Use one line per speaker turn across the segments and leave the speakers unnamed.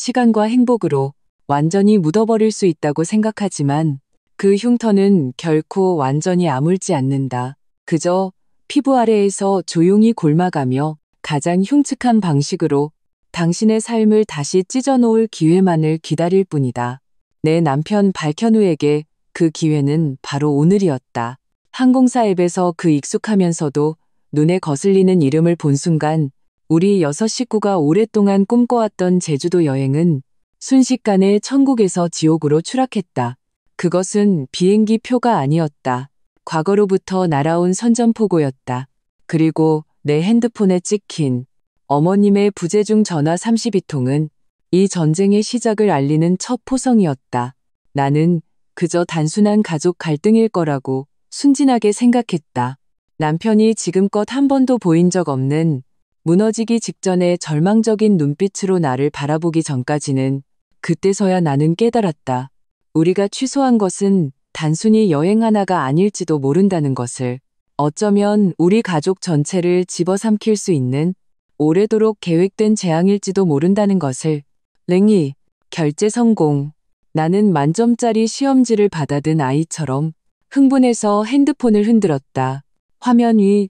시간과 행복으로 완전히 묻어버릴 수 있다고 생각하지만 그 흉터는 결코 완전히 아물지 않는다. 그저 피부 아래에서 조용히 곪아가며 가장 흉측한 방식으로 당신의 삶을 다시 찢어놓을 기회만을 기다릴 뿐이다. 내 남편 박현우에게 그 기회는 바로 오늘이었다. 항공사 앱에서 그 익숙하면서도 눈에 거슬리는 이름을 본 순간 우리 6식구가 오랫동안 꿈꿔왔던 제주도 여행은 순식간에 천국에서 지옥으로 추락했다. 그것은 비행기 표가 아니었다. 과거로부터 날아온 선전포고였다. 그리고 내 핸드폰에 찍힌 어머님의 부재중 전화 32통은 이 전쟁의 시작을 알리는 첫 포성이었다. 나는 그저 단순한 가족 갈등일 거라고 순진하게 생각했다. 남편이 지금껏 한 번도 보인 적 없는 무너지기 직전의 절망적인 눈빛으로 나를 바라보기 전까지는 그때서야 나는 깨달았다. 우리가 취소한 것은 단순히 여행 하나가 아닐지도 모른다는 것을. 어쩌면 우리 가족 전체를 집어삼킬 수 있는 오래도록 계획된 재앙일지도 모른다는 것을. 랭이, 결제 성공. 나는 만점짜리 시험지를 받아든 아이처럼 흥분해서 핸드폰을 흔들었다. 화면 위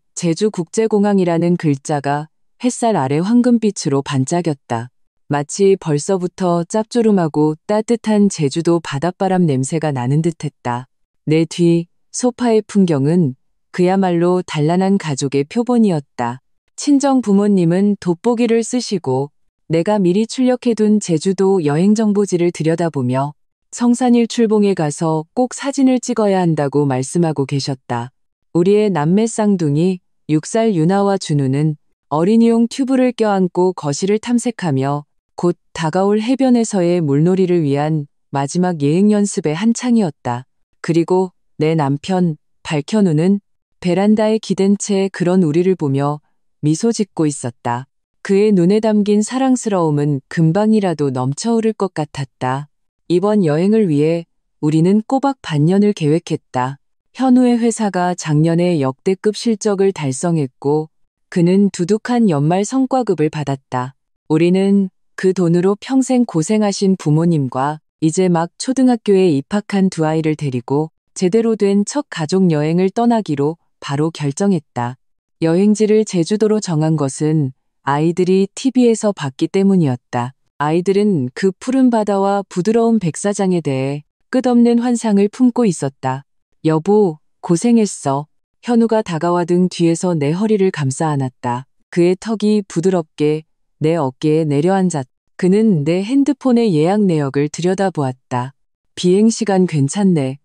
제주국제공항이라는 글자가 햇살 아래 황금빛으로 반짝였다. 마치 벌써부터 짭조름하고 따뜻한 제주도 바닷바람 냄새가 나는 듯했다. 내 뒤 소파의 풍경은 그야말로 단란한 가족의 표본이었다. 친정 부모님은 돋보기를 쓰시고 내가 미리 출력해둔 제주도 여행정보지를 들여다보며 성산일 출봉에 가서 꼭 사진을 찍어야 한다고 말씀하고 계셨다. 우리의 남매 쌍둥이 6살 유나와 준우는 어린이용 튜브를 껴안고 거실을 탐색하며 곧 다가올 해변에서의 물놀이를 위한 마지막 예행 연습에 한창이었다. 그리고 내 남편 박현우는 베란다에 기댄 채 그런 우리를 보며 미소 짓고 있었다. 그의 눈에 담긴 사랑스러움은 금방이라도 넘쳐흐를 것 같았다. 이번 여행을 위해 우리는 꼬박 반년을 계획했다. 현우의 회사가 작년에 역대급 실적을 달성했고 그는 두둑한 연말 성과급을 받았다. 우리는 그 돈으로 평생 고생하신 부모님과 이제 막 초등학교에 입학한 두 아이를 데리고 제대로 된 첫 가족 여행을 떠나기로 바로 결정했다. 여행지를 제주도로 정한 것은 아이들이 TV에서 봤기 때문이었다. 아이들은 그 푸른 바다와 부드러운 백사장에 대해 끝없는 환상을 품고 있었다. 여보, 고생했어. 현우가 다가와등 뒤에서 내 허리를 감싸 안았다. 그의 턱이 부드럽게 내 어깨에 내려앉았다. 그는 내 핸드폰의 예약 내역을 들여다보았다. 비행시간 괜찮네.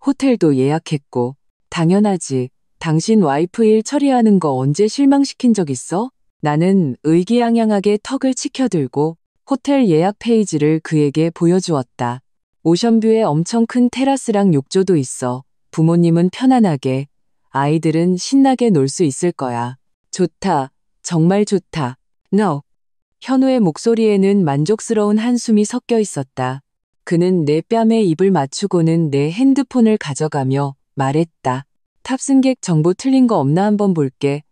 호텔도 예약했고. 당연하지. 당신 와이프 일 처리하는 거 언제 실망시킨 적 있어? 나는 의기양양하게 턱을 치켜들고 호텔 예약 페이지를 그에게 보여주었다. 오션뷰에 엄청 큰 테라스랑 욕조도 있어. 부모님은 편안하게, 아이들은 신나게 놀 수 있을 거야. 좋다. 정말 좋다. No. 현우의 목소리에는 만족스러운 한숨이 섞여 있었다. 그는 내 뺨에 입을 맞추고는 내 핸드폰을 가져가며 말했다. 탑승객 정보 틀린 거 없나 한번 볼게.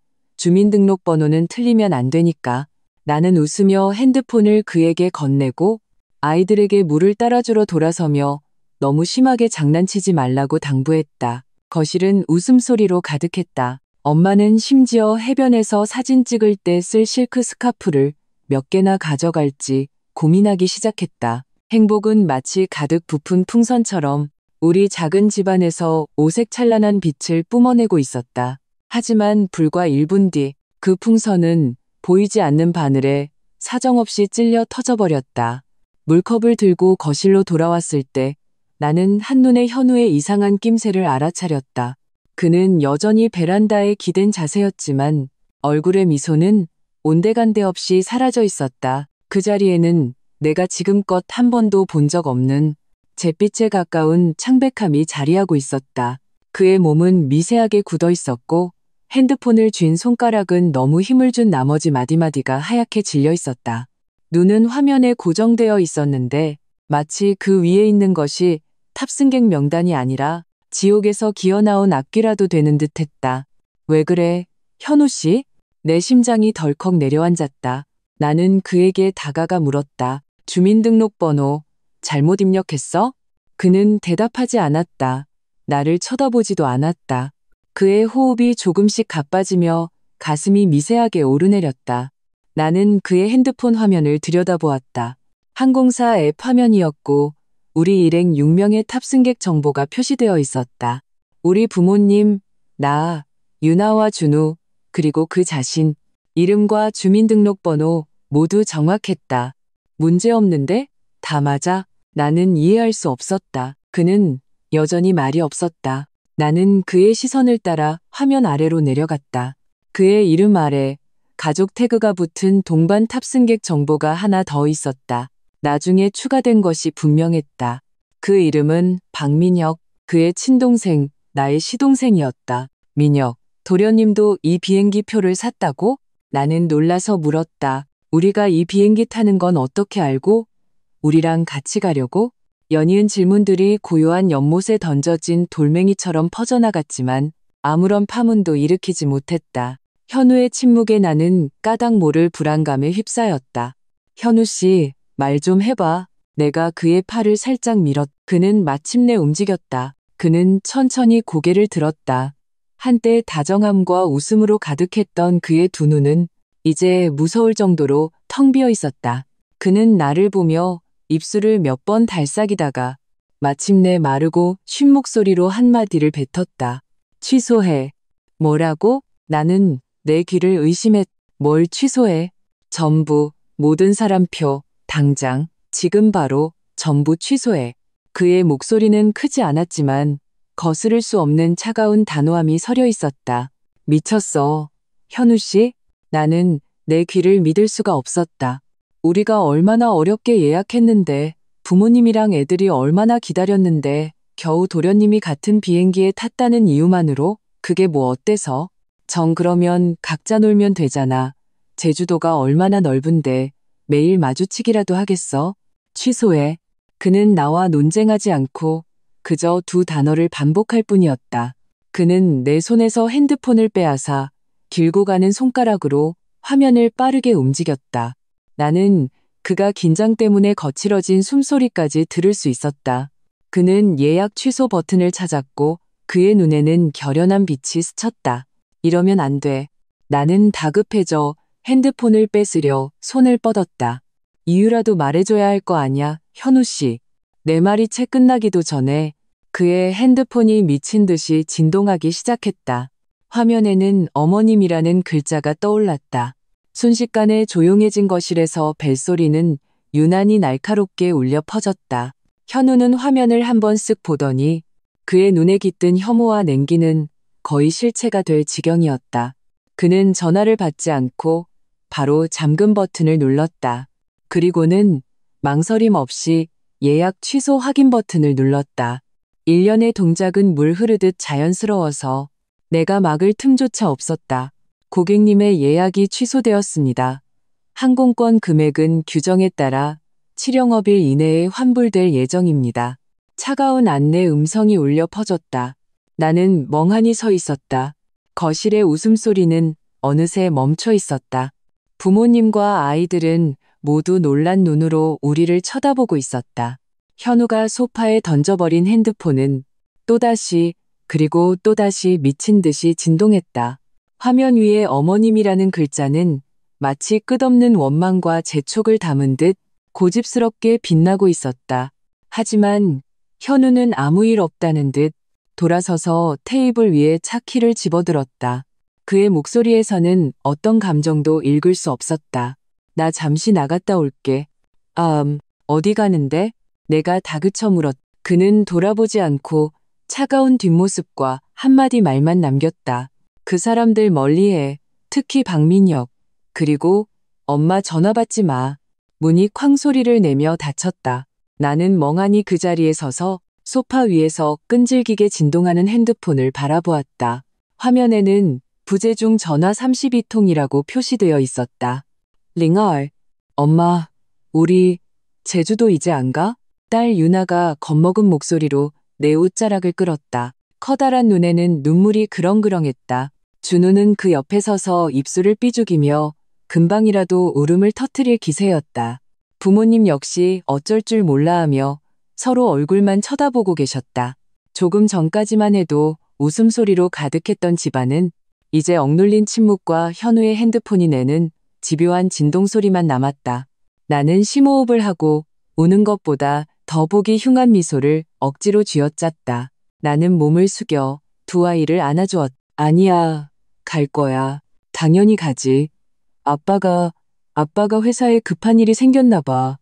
주민등록번호는 틀리면 안 되니까. 나는 웃으며 핸드폰을 그에게 건네고 아이들에게 물을 따라주러 돌아서며 너무 심하게 장난치지 말라고 당부했다. 거실은 웃음소리로 가득했다. 엄마는 심지어 해변에서 사진 찍을 때 쓸 실크 스카프를 몇 개나 가져갈지 고민하기 시작했다. 행복은 마치 가득 부푼 풍선처럼 우리 작은 집안에서 오색찬란한 빛을 뿜어내고 있었다. 하지만 불과 1분 뒤 그 풍선은 보이지 않는 바늘에 사정없이 찔려 터져버렸다. 물컵을 들고 거실로 돌아왔을 때 나는 한눈에 현우의 이상한 낌새를 알아차렸다. 그는 여전히 베란다에 기댄 자세였지만 얼굴의 미소는 온데간데 없이 사라져 있었다. 그 자리에는 내가 지금껏 한 번도 본 적 없는 잿빛에 가까운 창백함이 자리하고 있었다. 그의 몸은 미세하게 굳어 있었고 핸드폰을 쥔 손가락은 너무 힘을 준 나머지 마디마디가 하얗게 질려 있었다. 눈은 화면에 고정되어 있었는데 마치 그 위에 있는 것이 탑승객 명단이 아니라 지옥에서 기어나온 앞귀라도 되는 듯했다. 왜 그래, 현우 씨? 내 심장이 덜컥 내려앉았다. 나는 그에게 다가가 물었다. 주민등록번호 잘못 입력했어? 그는 대답하지 않았다. 나를 쳐다보지도 않았다. 그의 호흡이 조금씩 가빠지며 가슴이 미세하게 오르내렸다. 나는 그의 핸드폰 화면을 들여다보았다. 항공사 앱 화면이었고 우리 일행 6명의 탑승객 정보가 표시되어 있었다. 우리 부모님, 나, 유나와 준우, 그리고 그 자신, 이름과 주민등록번호 모두 정확했다. 문제없는데? 다 맞아? 나는 이해할 수 없었다. 그는 여전히 말이 없었다. 나는 그의 시선을 따라 화면 아래로 내려갔다. 그의 이름 아래 가족 태그가 붙은 동반 탑승객 정보가 하나 더 있었다. 나중에 추가된 것이 분명했다. 그 이름은 박민혁, 그의 친동생, 나의 시동생이었다. 민혁, 도련님도 이 비행기 표를 샀다고? 나는 놀라서 물었다. 우리가 이 비행기 타는 건 어떻게 알고? 우리랑 같이 가려고? 연이은 질문들이 고요한 연못에 던져진 돌멩이처럼 퍼져나갔지만 아무런 파문도 일으키지 못했다. 현우의 침묵에 나는 까닭 모를 불안감에 휩싸였다. 현우 씨, 말 좀 해봐. 내가 그의 팔을 살짝 밀었. 그는 마침내 움직였다. 그는 천천히 고개를 들었다. 한때 다정함과 웃음으로 가득했던 그의 두 눈은 이제 무서울 정도로 텅 비어 있었다. 그는 나를 보며 입술을 몇 번 달싹이다가 마침내 마르고 쉰 목소리로 한마디를 뱉었다. 취소해. 뭐라고? 나는 내 귀를 의심했. 뭘 취소해? 전부, 모든 사람표, 당장, 지금 바로, 전부 취소해. 그의 목소리는 크지 않았지만 거스를 수 없는 차가운 단호함이 서려 있었다. 미쳤어. 현우 씨? 나는 내 귀를 믿을 수가 없었다. 우리가 얼마나 어렵게 예약했는데, 부모님이랑 애들이 얼마나 기다렸는데, 겨우 도련님이 같은 비행기에 탔다는 이유만으로 그게 뭐 어때서? 그러면 각자 놀면 되잖아. 제주도가 얼마나 넓은데 매일 마주치기라도 하겠어? 취소해. 그는 나와 논쟁하지 않고 그저 두 단어를 반복할 뿐이었다. 그는 내 손에서 핸드폰을 빼앗아 길고 가는 손가락으로 화면을 빠르게 움직였다. 나는 그가 긴장 때문에 거칠어진 숨소리까지 들을 수 있었다. 그는 예약 취소 버튼을 찾았고 그의 눈에는 결연한 빛이 스쳤다. 이러면 안 돼. 나는 다급해져 핸드폰을 뺏으려 손을 뻗었다. 이유라도 말해줘야 할 거 아냐, 현우 씨. 내 말이 채 끝나기도 전에 그의 핸드폰이 미친 듯이 진동하기 시작했다. 화면에는 어머님이라는 글자가 떠올랐다. 순식간에 조용해진 거실에서 벨소리는 유난히 날카롭게 울려 퍼졌다. 현우는 화면을 한번 쓱 보더니 그의 눈에 깃든 혐오와 냉기는 거의 실체가 될 지경이었다. 그는 전화를 받지 않고 바로 잠금 버튼을 눌렀다. 그리고는 망설임 없이 예약 취소 확인 버튼을 눌렀다. 일련의 동작은 물 흐르듯 자연스러워서 내가 막을 틈조차 없었다. 고객님의 예약이 취소되었습니다. 항공권 금액은 규정에 따라 7영업일 이내에 환불될 예정입니다. 차가운 안내 음성이 울려 퍼졌다. 나는 멍하니 서 있었다. 거실의 웃음소리는 어느새 멈춰 있었다. 부모님과 아이들은 모두 놀란 눈으로 우리를 쳐다보고 있었다. 현우가 소파에 던져버린 핸드폰은 또다시 그리고 또다시 미친 듯이 진동했다. 화면 위에 어머님이라는 글자는 마치 끝없는 원망과 재촉을 담은 듯 고집스럽게 빛나고 있었다. 하지만 현우는 아무 일 없다는 듯 돌아서서 테이블 위에 차키를 집어들었다. 그의 목소리에서는 어떤 감정도 읽을 수 없었다. 나 잠시 나갔다 올게. 어디 가는데? 내가 다그쳐 물었. 그는 돌아보지 않고 차가운 뒷모습과 한마디 말만 남겼다. 그 사람들 멀리해. 특히 박민혁. 그리고 엄마 전화 받지 마. 문이 쾅 소리를 내며 닫혔다. 나는 멍하니 그 자리에 서서 소파 위에서 끈질기게 진동하는 핸드폰을 바라보았다. 화면에는 부재중 전화 32통이라고 표시되어 있었다. 링얼, 엄마, 우리 제주도 이제 안 가? 딸 유나가 겁먹은 목소리로 내 옷자락을 끌었다. 커다란 눈에는 눈물이 그렁그렁했다. 준우는 그 옆에 서서 입술을 삐죽이며 금방이라도 울음을 터뜨릴 기세였다. 부모님 역시 어쩔 줄 몰라 하며 서로 얼굴만 쳐다보고 계셨다. 조금 전까지만 해도 웃음소리로 가득했던 집안은 이제 억눌린 침묵과 현우의 핸드폰이 내는 집요한 진동소리만 남았다. 나는 심호흡을 하고 우는 것보다 더 보기 흉한 미소를 억지로 쥐어짰다. 나는 몸을 숙여 두 아이를 안아주었다. 아니야, 갈 거야. 당연히 가지. 아빠가 회사에 급한 일이 생겼나 봐.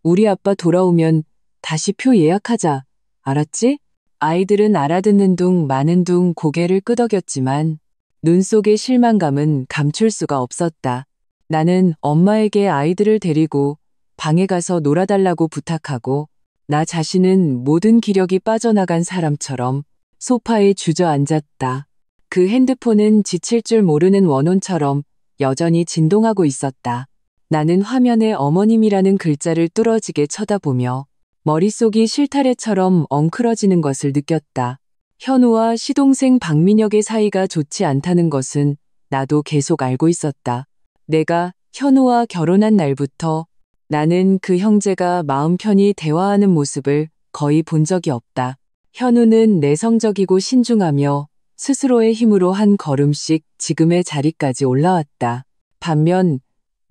우리 아빠 돌아오면 다시 표 예약하자. 알았지? 아이들은 알아듣는 둥 마는 둥 고개를 끄덕였지만 눈 속의 실망감은 감출 수가 없었다. 나는 엄마에게 아이들을 데리고 방에 가서 놀아달라고 부탁하고 나 자신은 모든 기력이 빠져나간 사람처럼 소파에 주저앉았다. 그 핸드폰은 지칠 줄 모르는 원혼처럼 여전히 진동하고 있었다. 나는 화면에 어머님이라는 글자를 뚫어지게 쳐다보며 머릿속이 실타래처럼 엉클어지는 것을 느꼈다. 현우와 시동생 박민혁의 사이가 좋지 않다는 것은 나도 계속 알고 있었다. 내가 현우와 결혼한 날부터 나는 그 형제가 마음 편히 대화하는 모습을 거의 본 적이 없다. 현우는 내성적이고 신중하며 스스로의 힘으로 한 걸음씩 지금의 자리까지 올라왔다. 반면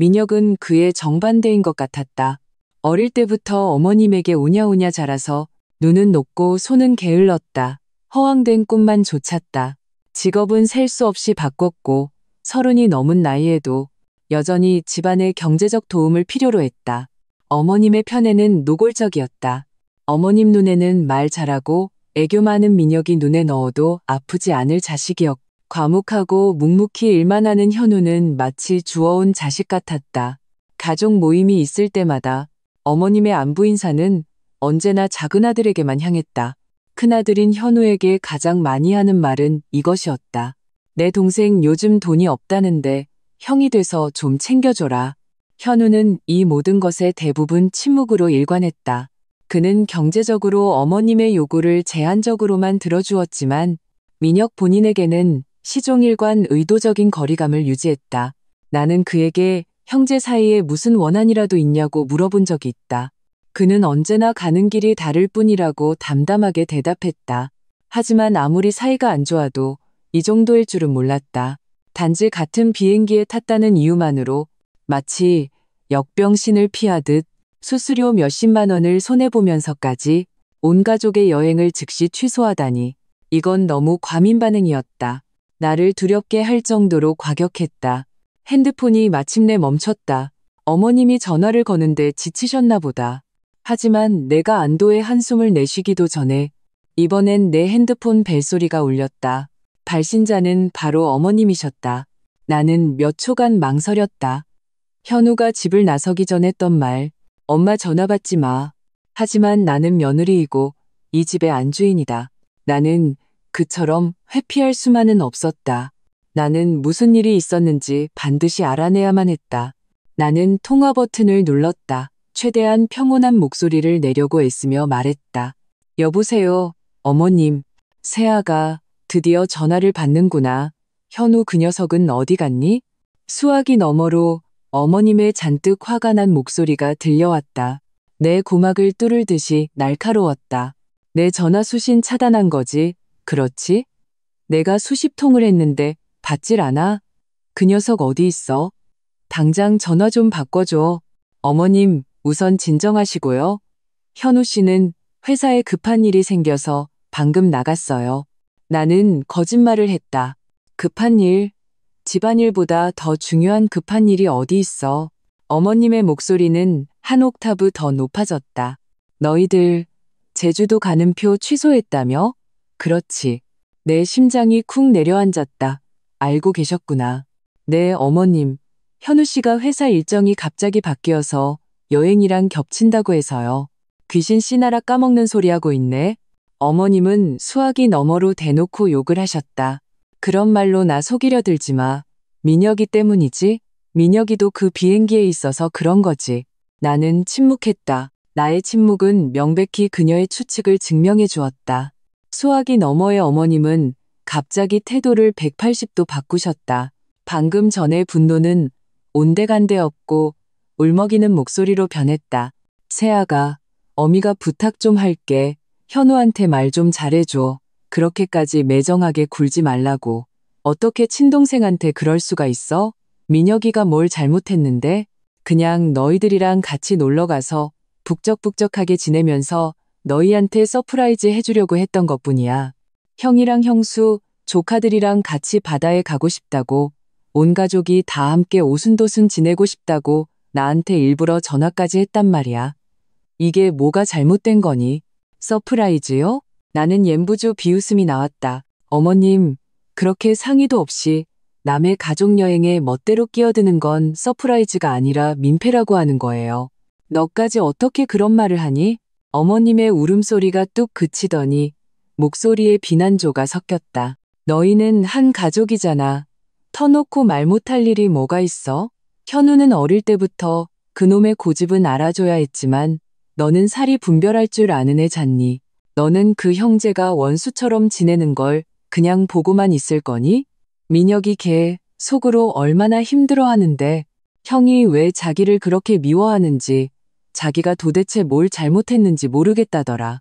민혁은 그의 정반대인 것 같았다. 어릴 때부터 어머님에게 우냐우냐 자라서 눈은 높고 손은 게을렀다. 허황된 꿈만 좇았다. 직업은 셀 수 없이 바꿨고 30이 넘은 나이에도 여전히 집안의 경제적 도움을 필요로 했다. 어머님의 편에는 노골적이었다. 어머님 눈에는 말 잘하고 애교 많은 민혁이 눈에 넣어도 아프지 않을 자식이었고 과묵하고 묵묵히 일만 하는 현우는 마치 주워온 자식 같았다. 가족 모임이 있을 때마다 어머님의 안부 인사는 언제나 작은아들에게만 향했다. 큰아들인 현우에게 가장 많이 하는 말은 이것이었다. 내 동생 요즘 돈이 없다는데 형이 돼서 좀 챙겨줘라. 현우는 이 모든 것에 대부분 침묵으로 일관했다. 그는 경제적으로 어머님의 요구를 제한적으로만 들어주었지만 민혁 본인에게는 시종일관 의도적인 거리감을 유지했다. 나는 그에게 형제 사이에 무슨 원한이라도 있냐고 물어본 적이 있다. 그는 언제나 가는 길이 다를 뿐이라고 담담하게 대답했다. 하지만 아무리 사이가 안 좋아도 이 정도일 줄은 몰랐다. 단지 같은 비행기에 탔다는 이유만으로 마치 역병신을 피하듯 수수료 몇십만 원을 손해보면서까지 온 가족의 여행을 즉시 취소하다니 이건 너무 과민 반응이었다. 나를 두렵게 할 정도로 과격했다. 핸드폰이 마침내 멈췄다. 어머님이 전화를 거는데 지치셨나 보다. 하지만 내가 안도의 한숨을 내쉬기도 전에 이번엔 내 핸드폰 벨소리가 울렸다. 발신자는 바로 어머님이셨다. 나는 몇 초간 망설였다. 현우가 집을 나서기 전 했던 말, 엄마 전화 받지 마. 하지만 나는 며느리이고 이 집의 안주인이다. 나는 그처럼 회피할 수만은 없었다. 나는 무슨 일이 있었는지 반드시 알아내야만 했다. 나는 통화 버튼을 눌렀다. 최대한 평온한 목소리를 내려고 애쓰며 말했다. 여보세요, 어머님. 세아가 드디어 전화를 받는구나. 현우 그 녀석은 어디 갔니? 수화기 너머로 어머님의 잔뜩 화가 난 목소리가 들려왔다. 내 고막을 뚫을 듯이 날카로웠다. 내 전화 수신 차단한 거지? 그렇지? 내가 수십 통을 했는데 받질 않아? 그 녀석 어디 있어? 당장 전화 좀 바꿔줘. 어머님, 우선 진정하시고요. 현우 씨는 회사에 급한 일이 생겨서 방금 나갔어요. 나는 거짓말을 했다. 급한 일? 집안일보다 더 중요한 급한 일이 어디 있어? 어머님의 목소리는 한 옥타브 더 높아졌다. 너희들 제주도 가는 표 취소했다며? 그렇지. 내 심장이 쿵 내려앉았다. 알고 계셨구나. 네, 어머님. 현우 씨가 회사 일정이 갑자기 바뀌어서 여행이랑 겹친다고 해서요. 귀신 씨나라 까먹는 소리 하고 있네. 어머님은 수화기 너머로 대놓고 욕을 하셨다. 그런 말로 나 속이려 들지 마. 민혁이 때문이지? 민혁이도 그 비행기에 있어서 그런 거지. 나는 침묵했다. 나의 침묵은 명백히 그녀의 추측을 증명해 주었다. 수화기 너머의 어머님은 갑자기 태도를 180도 바꾸셨다. 방금 전의 분노는 온데간데 없고 울먹이는 목소리로 변했다. 세아가, 어미가 부탁 좀 할게. 현우한테 말 좀 잘해줘. 그렇게까지 매정하게 굴지 말라고. 어떻게 친동생한테 그럴 수가 있어? 민혁이가 뭘 잘못했는데? 그냥 너희들이랑 같이 놀러가서 북적북적하게 지내면서 너희한테 서프라이즈 해주려고 했던 것뿐이야. 형이랑 형수, 조카들이랑 같이 바다에 가고 싶다고, 온 가족이 다 함께 오순도순 지내고 싶다고 나한테 일부러 전화까지 했단 말이야. 이게 뭐가 잘못된 거니? 서프라이즈요? 나는 옌부주 비웃음이 나왔다. 어머님, 그렇게 상의도 없이 남의 가족여행에 멋대로 끼어드는 건 서프라이즈가 아니라 민폐라고 하는 거예요. 너까지 어떻게 그런 말을 하니? 어머님의 울음소리가 뚝 그치더니 목소리에 비난조가 섞였다. 너희는 한 가족이잖아. 터놓고 말 못할 일이 뭐가 있어? 현우는 어릴 때부터 그놈의 고집은 알아줘야 했지만 너는 살이 분별할 줄 아는 애 잖니. 너는 그 형제가 원수처럼 지내는 걸 그냥 보고만 있을 거니? 민혁이 걔 속으로 얼마나 힘들어하는데 형이 왜 자기를 그렇게 미워하는지 자기가 도대체 뭘 잘못했는지 모르겠다더라.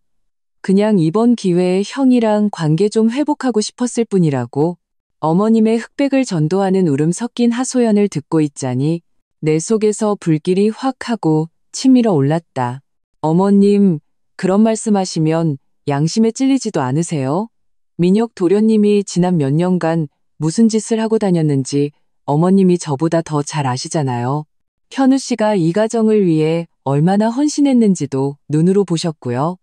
그냥 이번 기회에 형이랑 관계 좀 회복하고 싶었을 뿐이라고. 어머님의 흑백을 전도하는 울음 섞인 하소연을 듣고 있자니 내 속에서 불길이 확 하고 치밀어 올랐다. 어머님, 그런 말씀하시면 양심에 찔리지도 않으세요? 민혁 도련님이 지난 몇 년간 무슨 짓을 하고 다녔는지 어머님이 저보다 더 잘 아시잖아요. 현우 씨가 이 가정을 위해 얼마나 헌신했는지도 눈으로 보셨고요.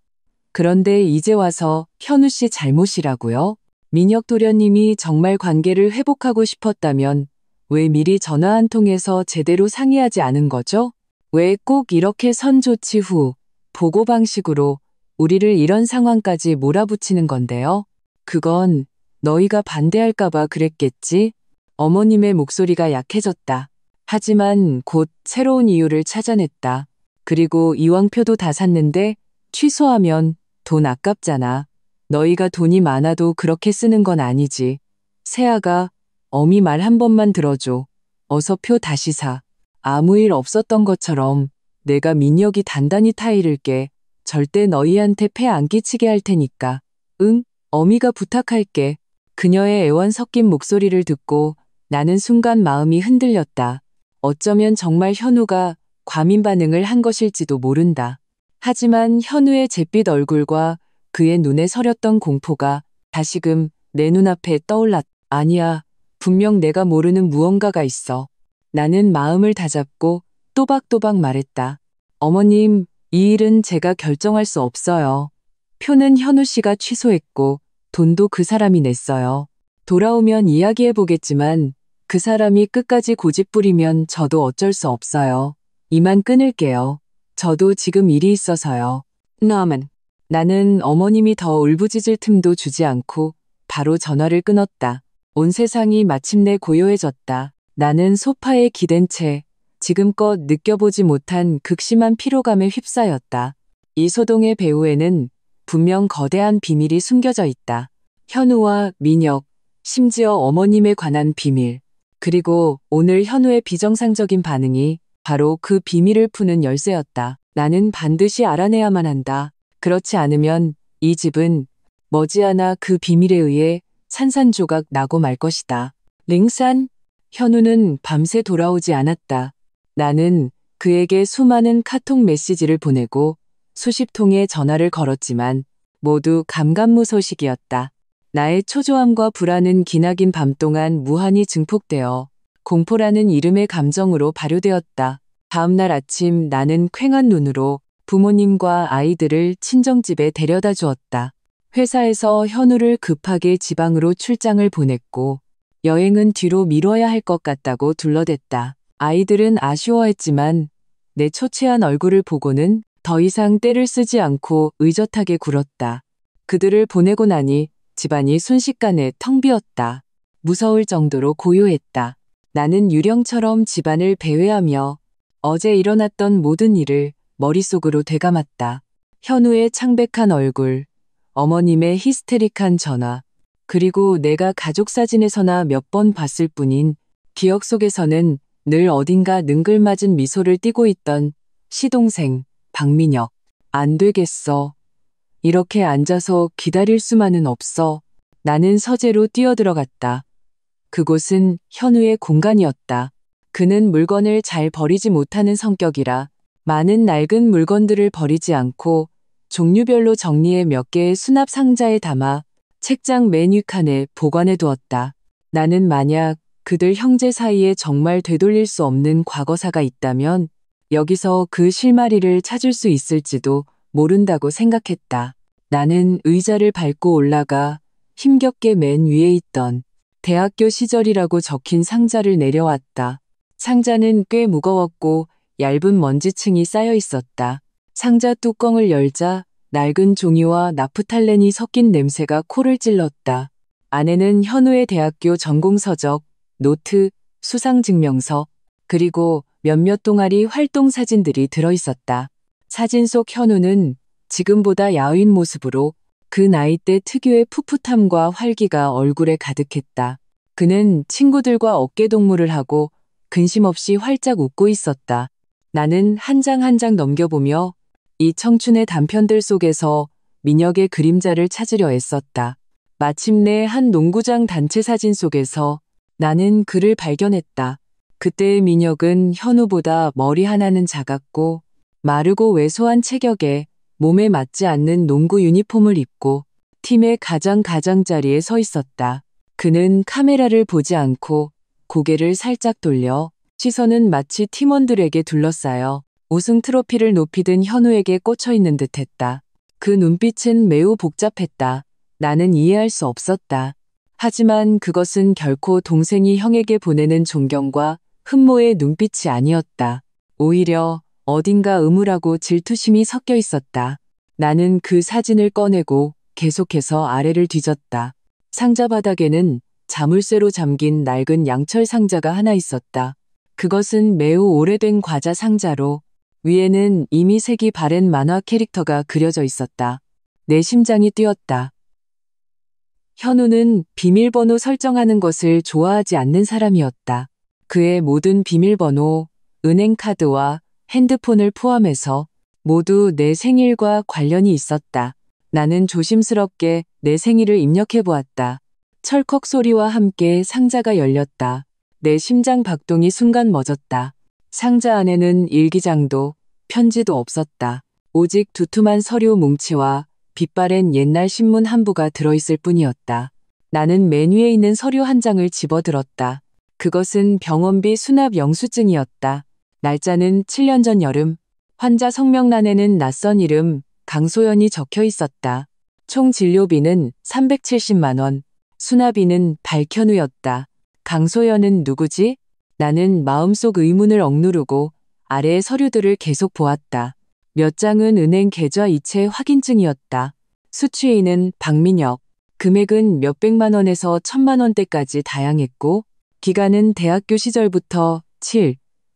그런데 이제 와서 현우 씨 잘못이라고요? 민혁 도련님이 정말 관계를 회복하고 싶었다면 왜 미리 전화 한 통해서 제대로 상의하지 않은 거죠? 왜 꼭 이렇게 선조치 후 보고 방식으로 우리를 이런 상황까지 몰아붙이는 건데요? 그건 너희가 반대할까봐 그랬겠지? 어머님의 목소리가 약해졌다. 하지만 곧 새로운 이유를 찾아냈다. 그리고 이왕표도 다 샀는데 취소하면 돈 아깝잖아. 너희가 돈이 많아도 그렇게 쓰는 건 아니지. 세아가, 어미 말 한 번만 들어줘. 어서 표 다시 사. 아무 일 없었던 것처럼 내가 민혁이 단단히 타이를게. 절대 너희한테 폐 안 끼치게 할 테니까. 응, 어미가 부탁할게. 그녀의 애원 섞인 목소리를 듣고 나는 순간 마음이 흔들렸다. 어쩌면 정말 현우가 과민 반응을 한 것일지도 모른다. 하지만 현우의 잿빛 얼굴과 그의 눈에 서렸던 공포가 다시금 내 눈앞에 떠올랐다. 아니야, 분명 내가 모르는 무언가가 있어. 나는 마음을 다잡고 또박또박 말했다. 어머님, 이 일은 제가 결정할 수 없어요. 표는 현우 씨가 취소했고 돈도 그 사람이 냈어요. 돌아오면 이야기해보겠지만 그 사람이 끝까지 고집 부리면 저도 어쩔 수 없어요. 이만 끊을게요. 저도 지금 일이 있어서요. 나는 어머님이 더 울부짖을 틈도 주지 않고 바로 전화를 끊었다. 온 세상이 마침내 고요해졌다. 나는 소파에 기댄 채 지금껏 느껴보지 못한 극심한 피로감에 휩싸였다. 이소동의 배후에는 분명 거대한 비밀이 숨겨져 있다. 현우와 민혁, 심지어 어머님에 관한 비밀. 그리고 오늘 현우의 비정상적인 반응이 바로 그 비밀을 푸는 열쇠였다. 나는 반드시 알아내야만 한다. 그렇지 않으면 이 집은 머지않아 그 비밀에 의해 산산조각 나고 말 것이다. 링산, 현우는 밤새 돌아오지 않았다. 나는 그에게 수많은 카톡 메시지를 보내고 수십 통의 전화를 걸었지만 모두 감감무소식이었다. 나의 초조함과 불안은 기나긴 밤 동안 무한히 증폭되어 공포라는 이름의 감정으로 발효되었다. 다음날 아침 나는 퀭한 눈으로 부모님과 아이들을 친정집에 데려다 주었다. 회사에서 현우를 급하게 지방으로 출장을 보냈고 여행은 뒤로 미뤄야 할 것 같다고 둘러댔다. 아이들은 아쉬워했지만 내 초췌한 얼굴을 보고는 더 이상 떼를 쓰지 않고 의젓하게 굴었다. 그들을 보내고 나니 집안이 순식간에 텅 비었다. 무서울 정도로 고요했다. 나는 유령처럼 집안을 배회하며 어제 일어났던 모든 일을 머릿속으로 되감았다. 현우의 창백한 얼굴, 어머님의 히스테릭한 전화, 그리고 내가 가족 사진에서나 몇 번 봤을 뿐인 기억 속에서는 늘 어딘가 능글맞은 미소를 띠고 있던 시동생 박민혁. 안 되겠어. 이렇게 앉아서 기다릴 수만은 없어. 나는 서재로 뛰어들어갔다. 그곳은 현우의 공간이었다. 그는 물건을 잘 버리지 못하는 성격이라 많은 낡은 물건들을 버리지 않고 종류별로 정리해 몇 개의 수납 상자에 담아 책장 맨 윗칸에 보관해 두었다. 나는 만약 그들 형제 사이에 정말 되돌릴 수 없는 과거사가 있다면 여기서 그 실마리를 찾을 수 있을지도 모른다고 생각했다. 나는 의자를 밟고 올라가 힘겹게 맨 위에 있던 대학교 시절이라고 적힌 상자를 내려왔다. 상자는 꽤 무거웠고 얇은 먼지층이 쌓여 있었다. 상자 뚜껑을 열자 낡은 종이와 나프탈렌이 섞인 냄새가 코를 찔렀다. 안에는 현우의 대학교 전공서적, 노트, 수상증명서, 그리고 몇몇 동아리 활동 사진들이 들어있었다. 사진 속 현우는 지금보다 야윈 모습으로 그 나이 때 특유의 풋풋함과 활기가 얼굴에 가득했다. 그는 친구들과 어깨동무를 하고 근심 없이 활짝 웃고 있었다. 나는 한 장 한 장 넘겨보며 이 청춘의 단편들 속에서 민혁의 그림자를 찾으려 애썼다. 마침내 한 농구장 단체 사진 속에서 나는 그를 발견했다. 그때의 민혁은 현우보다 머리 하나는 작았고 마르고 왜소한 체격에 몸에 맞지 않는 농구 유니폼을 입고 팀의 가장자리에 서 있었다. 그는 카메라를 보지 않고 고개를 살짝 돌려 시선은 마치 팀원들에게 둘러싸여 우승 트로피를 높이 든 현우에게 꽂혀 있는 듯했다. 그 눈빛은 매우 복잡했다. 나는 이해할 수 없었다. 하지만 그것은 결코 동생이 형에게 보내는 존경과 흠모의 눈빛이 아니었다. 오히려 어딘가 음울하고 질투심이 섞여 있었다. 나는 그 사진을 꺼내고 계속해서 아래를 뒤졌다. 상자 바닥에는 자물쇠로 잠긴 낡은 양철 상자가 하나 있었다. 그것은 매우 오래된 과자 상자로 위에는 이미 색이 바랜 만화 캐릭터가 그려져 있었다. 내 심장이 뛰었다. 현우는 비밀번호 설정하는 것을 좋아하지 않는 사람이었다. 그의 모든 비밀번호, 은행카드와 핸드폰을 포함해서 모두 내 생일과 관련이 있었다. 나는 조심스럽게 내 생일을 입력해 보았다. 철컥 소리와 함께 상자가 열렸다. 내 심장 박동이 순간 멎었다. 상자 안에는 일기장도 편지도 없었다. 오직 두툼한 서류 뭉치와 빛바랜 옛날 신문 한 부가 들어있을 뿐이었다. 나는 맨 위에 있는 서류 한 장을 집어들었다. 그것은 병원비 수납 영수증이었다. 날짜는 7년 전 여름. 환자 성명란에는 낯선 이름 강소연이 적혀 있었다. 총 진료비는 370만 원. 수납비는 박현우였다. 강소연은 누구지? 나는 마음속 의문을 억누르고 아래의 서류들을 계속 보았다. 몇 장은 은행 계좌 이체 확인증이었다. 수취인은 박민혁. 금액은 몇백만 원에서 1,000만 원대까지 다양했고 기간은 대학교 시절부터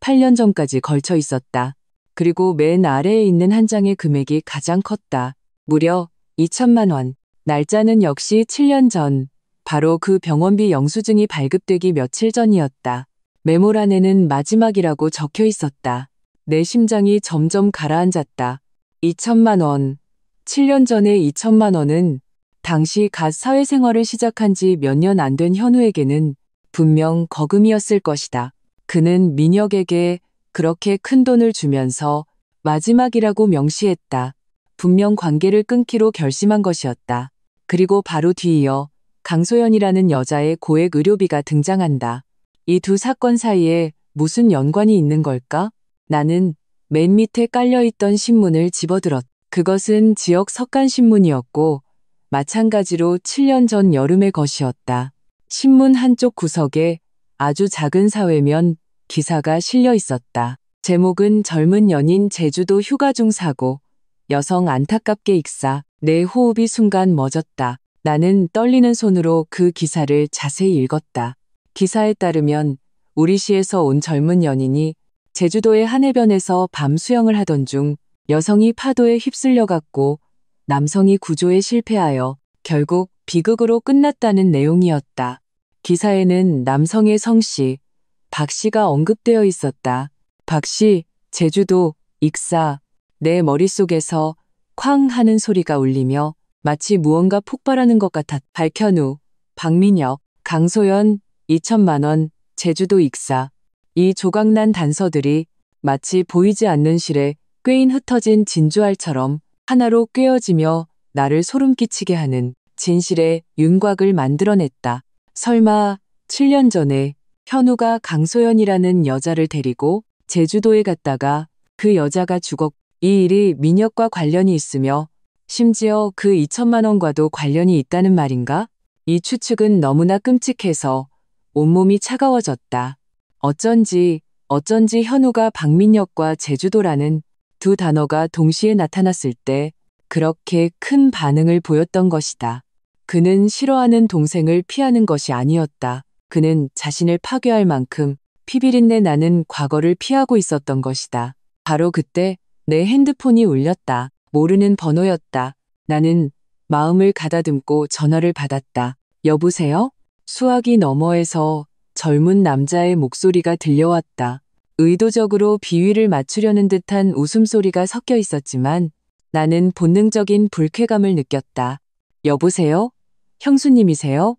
8년 전까지 걸쳐 있었다. 그리고 맨 아래에 있는 한 장의 금액이 가장 컸다. 무려 2,000만 원. 날짜는 역시 7년 전. 바로 그 병원비 영수증이 발급되기 며칠 전이었다. 메모란에는 마지막이라고 적혀 있었다. 내 심장이 점점 가라앉았다. 2,000만 원. 7년 전에 2,000만 원은 당시 갓 사회생활을 시작한 지 몇 년 안 된 현우에게는 분명 거금이었을 것이다. 그는 민혁에게 그렇게 큰 돈을 주면서 마지막이라고 명시했다. 분명 관계를 끊기로 결심한 것이었다. 그리고 바로 뒤이어 강소연이라는 여자의 고액 의료비가 등장한다. 이 두 사건 사이에 무슨 연관이 있는 걸까? 나는 맨 밑에 깔려있던 신문을 집어들었다. 그것은 지역 석간신문이었고 마찬가지로 7년 전 여름의 것이었다. 신문 한쪽 구석에 아주 작은 사회면 기사가 실려 있었다. 제목은 젊은 연인 제주도 휴가 중 사고, 여성 안타깝게 익사. 내 호흡이 순간 멎었다. 나는 떨리는 손으로 그 기사를 자세히 읽었다. 기사에 따르면 우리 시에서 온 젊은 연인이 제주도의 한 해변에서 밤 수영을 하던 중 여성이 파도에 휩쓸려갔고 남성이 구조에 실패하여 결국 비극으로 끝났다는 내용이었다. 기사에는 남성의 성씨, 박 씨가 언급되어 있었다. 박 씨, 제주도, 익사. 내 머릿속에서 쾅 하는 소리가 울리며 마치 무언가 폭발하는 것 같았다. 박현우, 박민혁, 강소연, 2천만 원, 제주도 익사. 이 조각난 단서들이 마치 보이지 않는 실에 꿰인 흩어진 진주알처럼 하나로 꿰어지며 나를 소름 끼치게 하는 진실의 윤곽을 만들어냈다. 설마 7년 전에 현우가 강소연이라는 여자를 데리고 제주도에 갔다가 그 여자가 죽었고 이 일이 민혁과 관련이 있으며 심지어 그 2천만 원과도 관련이 있다는 말인가? 이 추측은 너무나 끔찍해서 온몸이 차가워졌다. 어쩐지 현우가 박민혁과 제주도라는 두 단어가 동시에 나타났을 때 그렇게 큰 반응을 보였던 것이다. 그는 싫어하는 동생을 피하는 것이 아니었다. 그는 자신을 파괴할 만큼 피비린내 나는 과거를 피하고 있었던 것이다. 바로 그때 내 핸드폰이 울렸다. 모르는 번호였다. 나는 마음을 가다듬고 전화를 받았다. 여보세요? 수화기 너머에서 젊은 남자의 목소리가 들려왔다. 의도적으로 비위를 맞추려는 듯한 웃음소리가 섞여 있었지만 나는 본능적인 불쾌감을 느꼈다. 여보세요? 형수님이세요?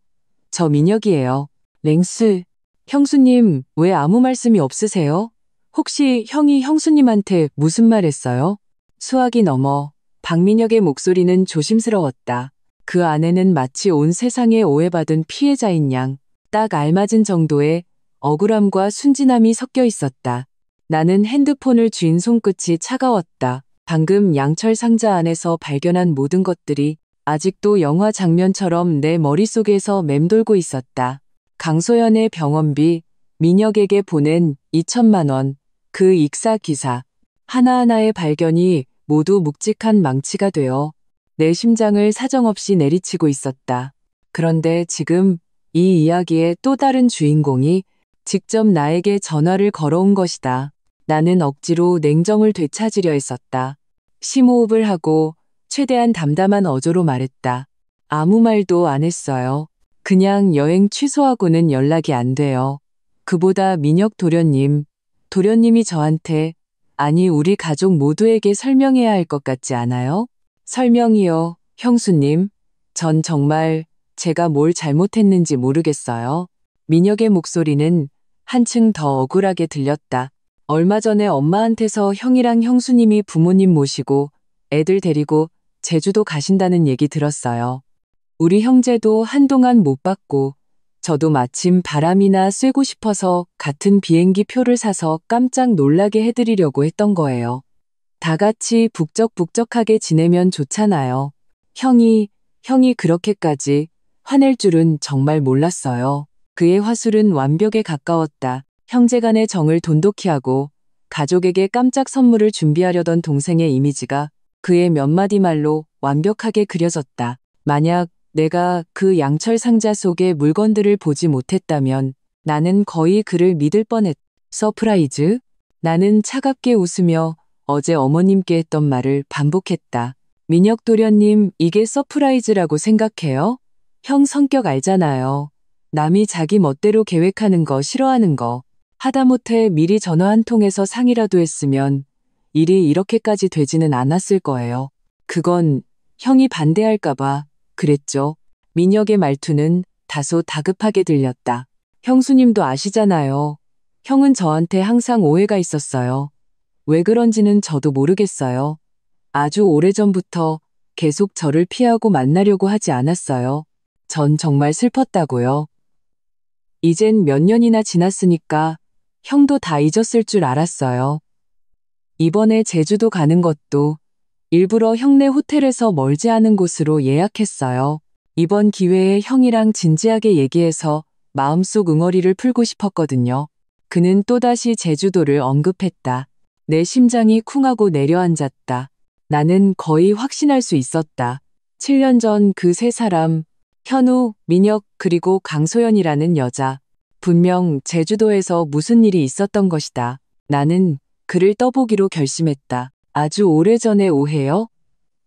저 민혁이에요. 랭스. 형수님, 왜 아무 말씀이 없으세요? 혹시 형이 형수님한테 무슨 말 했어요? 수화기 너머 박민혁의 목소리는 조심스러웠다. 그 안에는 마치 온 세상에 오해받은 피해자인 양 딱 알맞은 정도의 억울함과 순진함이 섞여 있었다. 나는 핸드폰을 쥔 손끝이 차가웠다. 방금 양철 상자 안에서 발견한 모든 것들이 아직도 영화 장면처럼 내 머릿속에서 맴돌고 있었다. 강소연의 병원비, 민혁에게 보낸 2천만 원, 그 익사 기사, 하나하나의 발견이 모두 묵직한 망치가 되어 내 심장을 사정없이 내리치고 있었다. 그런데 지금 이 이야기의 또 다른 주인공이 직접 나에게 전화를 걸어온 것이다. 나는 억지로 냉정을 되찾으려 했었다. 심호흡을 하고 최대한 담담한 어조로 말했다. 아무 말도 안 했어요. 그냥 여행 취소하고는 연락이 안 돼요. 그보다 민혁 도련님이 저한테, 아니 우리 가족 모두에게 설명해야 할 것 같지 않아요? 설명이요, 형수님. 전 정말 제가 뭘 잘못했는지 모르겠어요. 민혁의 목소리는 한층 더 억울하게 들렸다. 얼마 전에 엄마한테서 형이랑 형수님이 부모님 모시고 애들 데리고 제주도 가신다는 얘기 들었어요. 우리 형제도 한동안 못 봤고 저도 마침 바람이나 쐬고 싶어서 같은 비행기 표를 사서 깜짝 놀라게 해드리려고 했던 거예요. 다 같이 북적북적하게 지내면 좋잖아요. 형이 그렇게까지 화낼 줄은 정말 몰랐어요. 그의 화술은 완벽에 가까웠다. 형제간의 정을 돈독히 하고 가족에게 깜짝 선물을 준비하려던 동생의 이미지가 그의 몇 마디 말로 완벽하게 그려졌다. 만약 내가 그 양철 상자 속의 물건들을 보지 못했다면 나는 거의 그를 믿을 뻔했다. 서프라이즈? 나는 차갑게 웃으며 어제 어머님께 했던 말을 반복했다. 민혁 도련님, 이게 서프라이즈라고 생각해요? 형 성격 알잖아요. 남이 자기 멋대로 계획하는 거 싫어하는 거. 하다못해 미리 전화 한 통해서 상의라도 했으면 일이 이렇게까지 되지는 않았을 거예요. 그건 형이 반대할까봐 그랬죠. 민혁의 말투는 다소 다급하게 들렸다. 형수님도 아시잖아요. 형은 저한테 항상 오해가 있었어요. 왜 그런지는 저도 모르겠어요. 아주 오래전부터 계속 저를 피하고 만나려고 하지 않았어요. 전 정말 슬펐다고요. 이젠 몇 년이나 지났으니까 형도 다 잊었을 줄 알았어요. 이번에 제주도 가는 것도 일부러 형네 호텔에서 멀지 않은 곳으로 예약했어요. 이번 기회에 형이랑 진지하게 얘기해서 마음속 응어리를 풀고 싶었거든요. 그는 또다시 제주도를 언급했다. 내 심장이 쿵하고 내려앉았다. 나는 거의 확신할 수 있었다. 7년 전 그 세 사람, 현우, 민혁 그리고 강소연이라는 여자. 분명 제주도에서 무슨 일이 있었던 것이다. 나는 그를 떠보기로 결심했다. 아주 오래전의 오해요?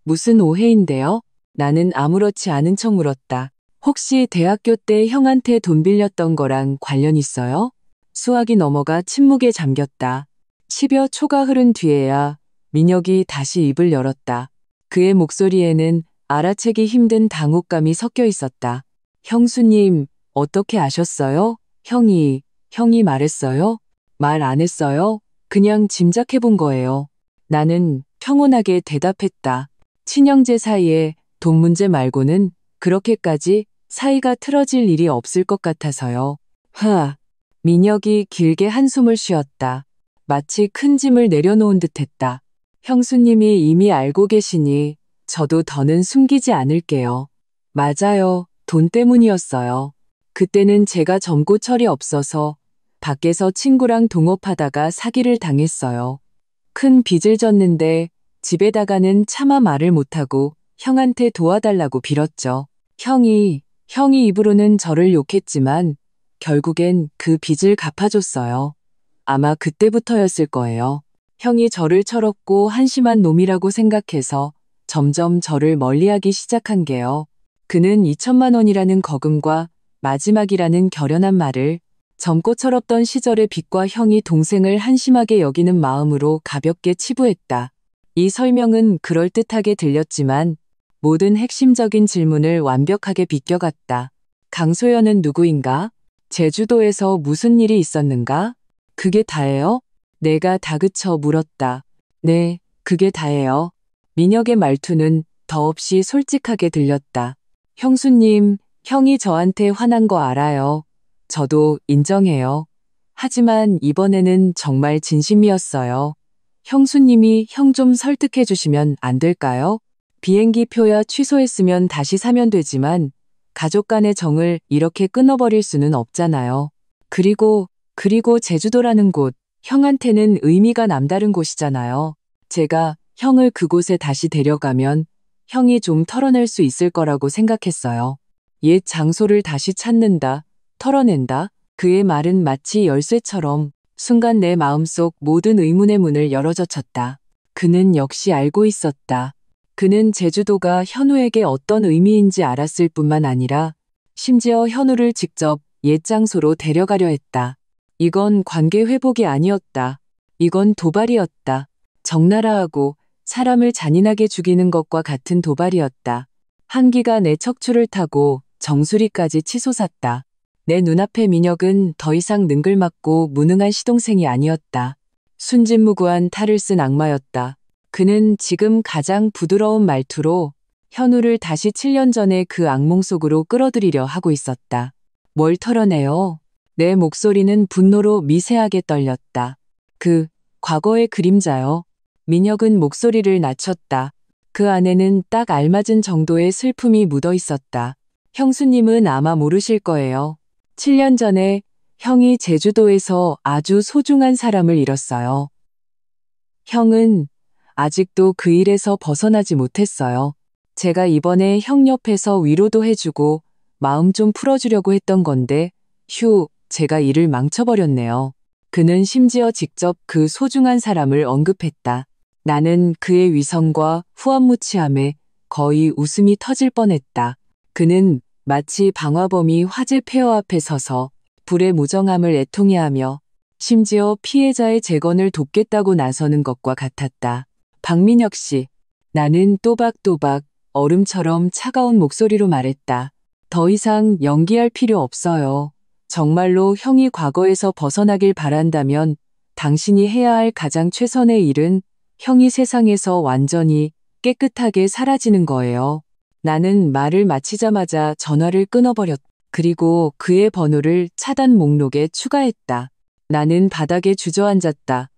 무슨 오해인데요? 나는 아무렇지 않은 척 물었다. 혹시 대학교 때 형한테 돈 빌렸던 거랑 관련 있어요? 수학이 넘어가 침묵에 잠겼다. 10여 초가 흐른 뒤에야 민혁이 다시 입을 열었다. 그의 목소리에는 알아채기 힘든 당혹감이 섞여 있었다. 형수님, 어떻게 아셨어요? 형이 말했어요? 말 안 했어요? 그냥 짐작해 본 거예요. 나는 평온하게 대답했다. 친형제 사이에 돈 문제 말고는 그렇게까지 사이가 틀어질 일이 없을 것 같아서요. 민혁이 길게 한숨을 쉬었다. 마치 큰 짐을 내려놓은 듯했다. 형수님이 이미 알고 계시니 저도 더는 숨기지 않을게요. 맞아요. 돈 때문이었어요. 그때는 제가 점고철이 없어서 밖에서 친구랑 동업하다가 사기를 당했어요. 큰 빚을 졌는데 집에다가는 차마 말을 못하고 형한테 도와달라고 빌었죠. 형이 입으로는 저를 욕했지만 결국엔 그 빚을 갚아줬어요. 아마 그때부터였을 거예요. 형이 저를 철없고 한심한 놈이라고 생각해서 점점 저를 멀리하기 시작한 게요. 그는 2천만 원이라는 거금과 마지막이라는 결연한 말을 젊고 철없던 시절의 빚과 형이 동생을 한심하게 여기는 마음으로 가볍게 치부했다. 이 설명은 그럴듯하게 들렸지만 모든 핵심적인 질문을 완벽하게 비껴갔다. 강소연은 누구인가? 제주도에서 무슨 일이 있었는가? 그게 다예요? 내가 다그쳐 물었다. 네, 그게 다예요. 민혁의 말투는 더없이 솔직하게 들렸다. 형수님, 형이 저한테 화난 거 알아요. 저도 인정해요. 하지만 이번에는 정말 진심이었어요. 형수님이 형 좀 설득해 주시면 안 될까요? 비행기 표야 취소했으면 다시 사면 되지만 가족 간의 정을 이렇게 끊어버릴 수는 없잖아요. 그리고 제주도라는 곳, 형한테는 의미가 남다른 곳이잖아요. 제가 형을 그곳에 다시 데려가면 형이 좀 털어낼 수 있을 거라고 생각했어요. 옛 장소를 다시 찾는다, 털어낸다. 그의 말은 마치 열쇠처럼 순간 내 마음속 모든 의문의 문을 열어젖혔다. 그는 역시 알고 있었다. 그는 제주도가 현우에게 어떤 의미인지 알았을 뿐만 아니라 심지어 현우를 직접 옛 장소로 데려가려 했다. 이건 관계 회복이 아니었다. 이건 도발이었다. 적나라하고 사람을 잔인하게 죽이는 것과 같은 도발이었다. 한기가 내 척추를 타고 정수리까지 치솟았다. 내 눈앞의 민혁은 더 이상 능글맞고 무능한 시동생이 아니었다. 순진무구한 탈을 쓴 악마였다. 그는 지금 가장 부드러운 말투로 현우를 다시 7년 전의 그 악몽 속으로 끌어들이려 하고 있었다. 뭘 털어내요? 내 목소리는 분노로 미세하게 떨렸다. 과거의 그림자요. 민혁은 목소리를 낮췄다. 그 안에는 딱 알맞은 정도의 슬픔이 묻어 있었다. 형수님은 아마 모르실 거예요. 7년 전에 형이 제주도에서 아주 소중한 사람을 잃었어요. 형은 아직도 그 일에서 벗어나지 못했어요. 제가 이번에 형 옆에서 위로도 해주고 마음 좀 풀어주려고 했던 건데 제가 일을 망쳐버렸네요. 그는 심지어 직접 그 소중한 사람을 언급했다. 나는 그의 위선과 후안무치함에 거의 웃음이 터질 뻔했다. 그는 마치 방화범이 화재 폐허 앞에 서서 불의 무정함을 애통해하며 심지어 피해자의 재건을 돕겠다고 나서는 것과 같았다. 박민혁 씨, 나는 또박또박 얼음처럼 차가운 목소리로 말했다. 더 이상 연기할 필요 없어요. 정말로 형이 과거에서 벗어나길 바란다면 당신이 해야 할 가장 최선의 일은 형이 세상에서 완전히 깨끗하게 사라지는 거예요. 나는 말을 마치자마자 전화를 끊어버렸다. 그리고 그의 번호를 차단 목록에 추가했다. 나는 바닥에 주저앉았다.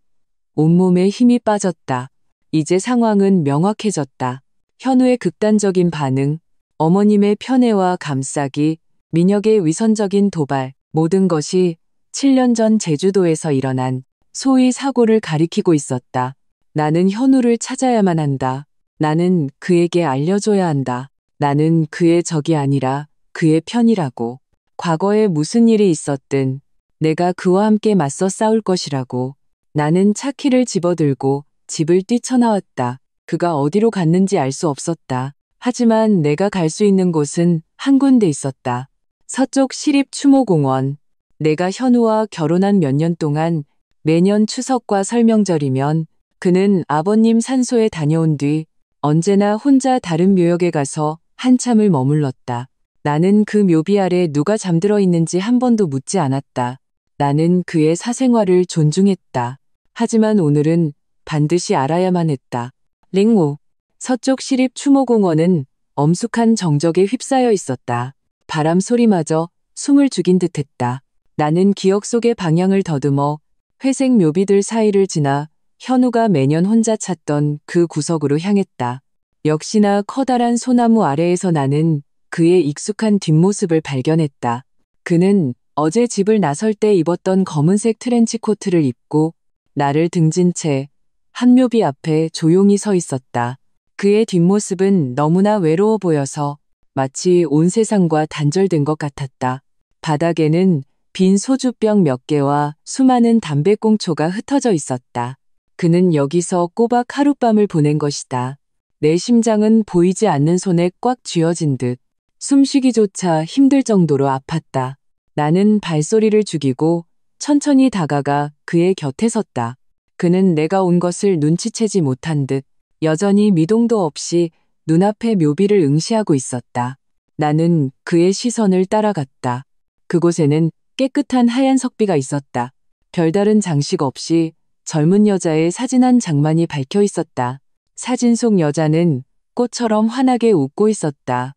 온몸에 힘이 빠졌다. 이제 상황은 명확해졌다. 현우의 극단적인 반응, 어머님의 편애와 감싸기, 민혁의 위선적인 도발, 모든 것이 7년 전 제주도에서 일어난 소위 사고를 가리키고 있었다. 나는 현우를 찾아야만 한다. 나는 그에게 알려줘야 한다. 나는 그의 적이 아니라 그의 편이라고. 과거에 무슨 일이 있었든 내가 그와 함께 맞서 싸울 것이라고. 나는 차키를 집어들고 집을 뛰쳐나왔다. 그가 어디로 갔는지 알 수 없었다. 하지만 내가 갈 수 있는 곳은 한 군데 있었다. 서쪽 시립 추모공원. 내가 현우와 결혼한 몇 년 동안 매년 추석과 설명절이면 그는 아버님 산소에 다녀온 뒤 언제나 혼자 다른 묘역에 가서 한참을 머물렀다. 나는 그 묘비 아래 누가 잠들어 있는지 한 번도 묻지 않았다. 나는 그의 사생활을 존중했다. 하지만 오늘은 반드시 알아야만 했다. 링오. 서쪽 시립 추모공원은 엄숙한 정적에 휩싸여 있었다. 바람 소리마저 숨을 죽인 듯했다. 나는 기억 속의 방향을 더듬어 회색 묘비들 사이를 지나 현우가 매년 혼자 찾던 그 구석으로 향했다. 역시나 커다란 소나무 아래에서 나는 그의 익숙한 뒷모습을 발견했다. 그는 어제 집을 나설 때 입었던 검은색 트렌치 코트를 입고 나를 등진 채 한 묘비 앞에 조용히 서 있었다. 그의 뒷모습은 너무나 외로워 보여서 마치 온 세상과 단절된 것 같았다. 바닥에는 빈 소주병 몇 개와 수많은 담배꽁초가 흩어져 있었다. 그는 여기서 꼬박 하룻밤을 보낸 것이다. 내 심장은 보이지 않는 손에 꽉 쥐어진 듯 숨쉬기조차 힘들 정도로 아팠다. 나는 발소리를 죽이고 천천히 다가가 그의 곁에 섰다. 그는 내가 온 것을 눈치채지 못한 듯 여전히 미동도 없이 눈앞의 묘비를 응시하고 있었다. 나는 그의 시선을 따라갔다. 그곳에는 깨끗한 하얀 석비가 있었다. 별다른 장식 없이 젊은 여자의 사진 한 장만이 박혀 있었다. 사진 속 여자는 꽃처럼 환하게 웃고 있었다.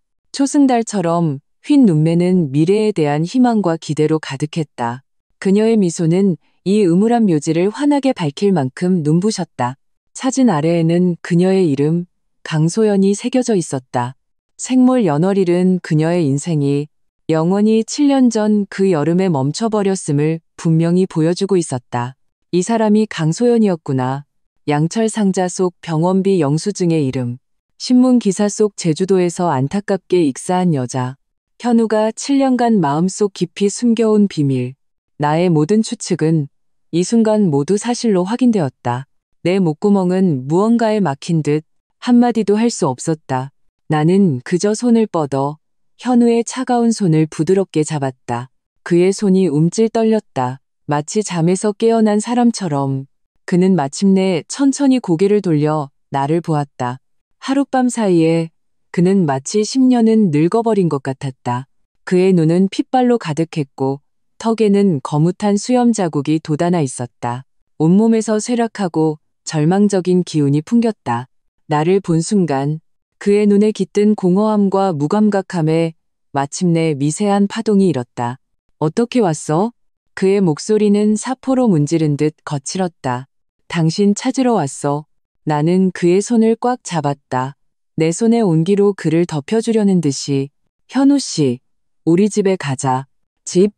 초승달처럼 휜 눈매는 미래에 대한 희망과 기대로 가득했다. 그녀의 미소는 이 음울한 묘지를 환하게 밝힐 만큼 눈부셨다. 사진 아래에는 그녀의 이름 강소연이 새겨져 있었다. 생물 연월일은 그녀의 인생이 영원히 7년 전 그 여름에 멈춰버렸음을 분명히 보여주고 있었다. 이 사람이 강소연이었구나. 양철 상자 속 병원비 영수증의 이름. 신문 기사 속 제주도에서 안타깝게 익사한 여자. 현우가 7년간 마음속 깊이 숨겨온 비밀. 나의 모든 추측은 이 순간 모두 사실로 확인되었다. 내 목구멍은 무언가에 막힌 듯 한마디도 할 수 없었다. 나는 그저 손을 뻗어 현우의 차가운 손을 부드럽게 잡았다. 그의 손이 움찔 떨렸다. 마치 잠에서 깨어난 사람처럼. 그는 마침내 천천히 고개를 돌려 나를 보았다. 하룻밤 사이에 그는 마치 10년은 늙어버린 것 같았다. 그의 눈은 핏발로 가득했고 턱에는 거뭇한 수염 자국이 돋아나 있었다. 온몸에서 쇠락하고 절망적인 기운이 풍겼다. 나를 본 순간 그의 눈에 깃든 공허함과 무감각함에 마침내 미세한 파동이 일었다. 어떻게 왔어? 그의 목소리는 사포로 문지른 듯 거칠었다. 당신 찾으러 왔어. 나는 그의 손을 꽉 잡았다. 내 손의 온기로 그를 덮여주려는 듯이. 현우 씨, 우리 집에 가자. 집?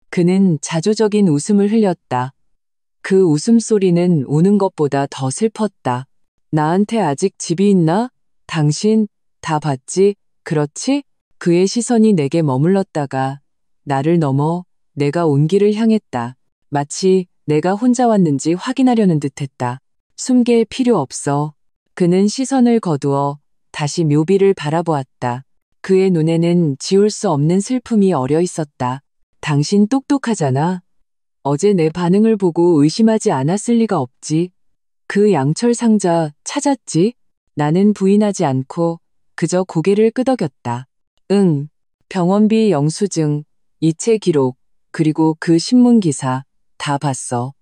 그는 자조적인 웃음을 흘렸다. 그 웃음소리는 우는 것보다 더 슬펐다. 나한테 아직 집이 있나? 당신 다 봤지? 그렇지? 그의 시선이 내게 머물렀다가 나를 넘어 내가 온 길을 향했다. 마치 내가 혼자 왔는지 확인하려는 듯했다. 숨길 필요 없어. 그는 시선을 거두어 다시 묘비를 바라보았다. 그의 눈에는 지울 수 없는 슬픔이 어려 있었다. 당신 똑똑하잖아. 어제 내 반응을 보고 의심하지 않았을 리가 없지. 그 양철 상자 찾았지? 나는 부인하지 않고 그저 고개를 끄덕였다. 응. 병원비 영수증, 이체 기록, 그리고 그 신문 기사 다 봤어.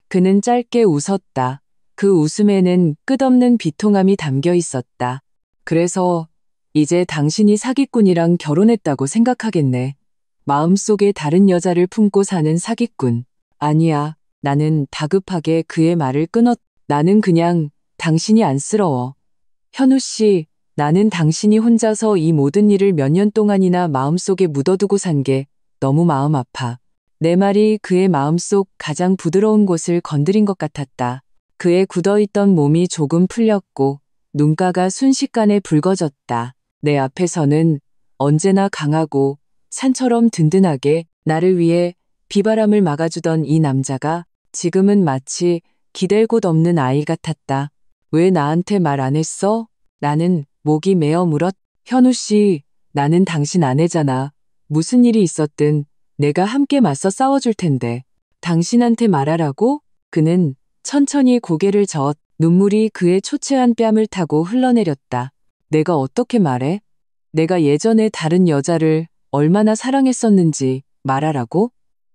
그는 짧게 웃었다. 그 웃음에는 끝없는 비통함이 담겨 있었다. 그래서 이제 당신이 사기꾼이랑 결혼했다고 생각하겠네. 마음속에 다른 여자를 품고 사는 사기꾼. 아니야. 나는 다급하게 그의 말을 끊었다. 나는 그냥 당신이 안쓰러워. 현우 씨, 나는 당신이 혼자서 이 모든 일을 몇 년 동안이나 마음속에 묻어두고 산 게 너무 마음 아파. 내 말이 그의 마음속 가장 부드러운 곳을 건드린 것 같았다. 그의 굳어있던 몸이 조금 풀렸고 눈가가 순식간에 붉어졌다. 내 앞에서는 언제나 강하고 산처럼 든든하게 나를 위해 비바람을 막아주던 이 남자가 지금은 마치 기댈 곳 없는 아이 같았다. 왜 나한테 말 안 했어? 나는 목이 메어 물었. 현우 씨, 나는 당신 아내잖아. 무슨 일이 있었든 내가 함께 맞서 싸워줄 텐데. 당신한테 말하라고? 그는 천천히 고개를 저었 눈물이 그의 초췌한 뺨을 타고 흘러내렸다. 내가 어떻게 말해? 내가 예전에 다른 여자를 얼마나 사랑했었는지 말하라고?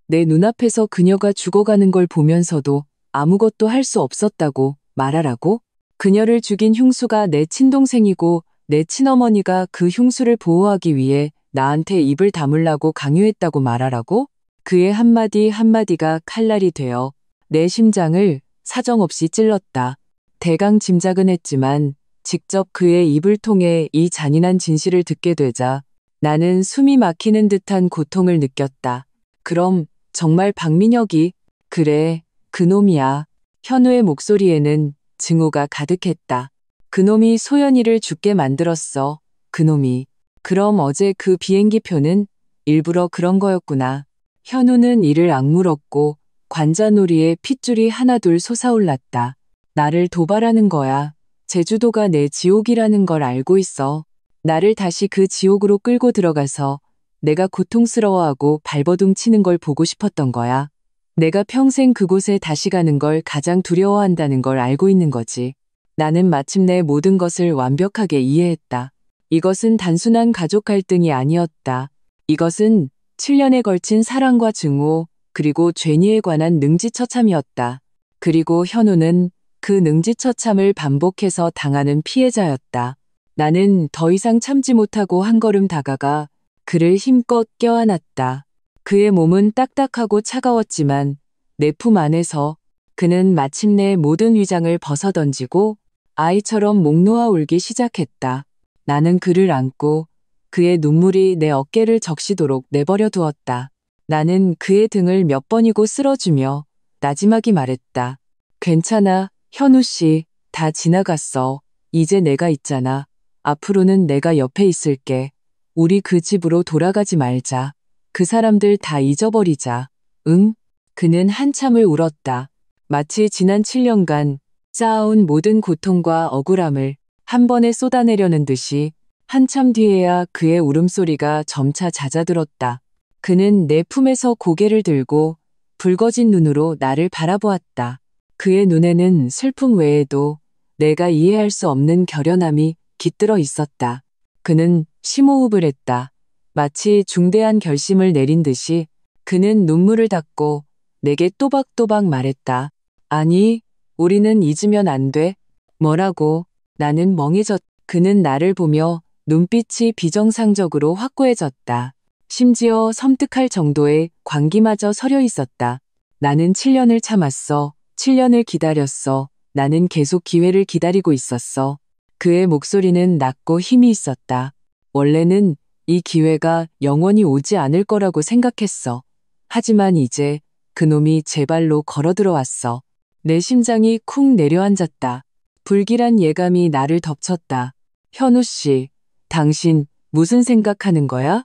내 눈앞에서 그녀가 죽어가는 걸 보면서도 아무것도 할 수 없었다고 말하라고? 그녀를 죽인 흉수가 내 친동생이고 내 친어머니가 그 흉수를 보호하기 위해 나한테 입을 다물라고 강요했다고 말하라고? 그의 한마디 한마디가 칼날이 되어 내 심장을 사정없이 찔렀다. 대강 짐작은 했지만 직접 그의 입을 통해 이 잔인한 진실을 듣게 되자 나는 숨이 막히는 듯한 고통을 느꼈다. 그럼 정말 박민혁이 그래, 그놈이야. 현우의 목소리에는 증오가 가득했다. 그놈이 소연이를 죽게 만들었어. 그놈이. 그럼 어제 그 비행기 표는 일부러 그런 거였구나. 현우는 이를 악물었고 관자놀이에 핏줄이 하나둘 솟아올랐다. 나를 도발하는 거야. 제주도가 내 지옥이라는 걸 알고 있어. 나를 다시 그 지옥으로 끌고 들어가서 내가 고통스러워하고 발버둥 치는 걸 보고 싶었던 거야. 내가 평생 그곳에 다시 가는 걸 가장 두려워한다는 걸 알고 있는 거지. 나는 마침내 모든 것을 완벽하게 이해했다. 이것은 단순한 가족 갈등이 아니었다. 이것은 7년에 걸친 사랑과 증오, 그리고 죄니에 관한 능지처참이었다. 그리고 현우는 그 능지처참을 반복해서 당하는 피해자였다. 나는 더 이상 참지 못하고 한 걸음 다가가 그를 힘껏 껴안았다. 그의 몸은 딱딱하고 차가웠지만 내 품 안에서 그는 마침내 모든 위장을 벗어던지고 아이처럼 목 놓아 울기 시작했다. 나는 그를 안고 그의 눈물이 내 어깨를 적시도록 내버려 두었다. 나는 그의 등을 몇 번이고 쓸어주며 나지막이 말했다. 괜찮아, 현우 씨. 다 지나갔어. 이제 내가 있잖아. 앞으로는 내가 옆에 있을게. 우리 그 집으로 돌아가지 말자. 그 사람들 다 잊어버리자. 응? 그는 한참을 울었다. 마치 지난 7년간 쌓아온 모든 고통과 억울함을 한 번에 쏟아내려는 듯이 한참 뒤에야 그의 울음소리가 점차 잦아들었다. 그는 내 품에서 고개를 들고 붉어진 눈으로 나를 바라보았다. 그의 눈에는 슬픔 외에도 내가 이해할 수 없는 결연함이 깃들어 있었다. 그는 심호흡을 했다. 마치 중대한 결심을 내린 듯이 그는 눈물을 닦고 내게 또박또박 말했다. 아니, 우리는 잊으면 안 돼. 뭐라고? 나는 멍해졌. 그는 나를 보며 눈빛이 비정상적으로 확고해졌다. 심지어 섬뜩할 정도의 광기마저 서려 있었다. 나는 7년을 참았어. 7년을 기다렸어. 나는 계속 기회를 기다리고 있었어. 그의 목소리는 낮고 힘이 있었다. 원래는 이 기회가 영원히 오지 않을 거라고 생각했어. 하지만 이제 그놈이 제 발로 걸어들어왔어. 내 심장이 쿵 내려앉았다. 불길한 예감이 나를 덮쳤다. 현우 씨, 당신 무슨 생각하는 거야?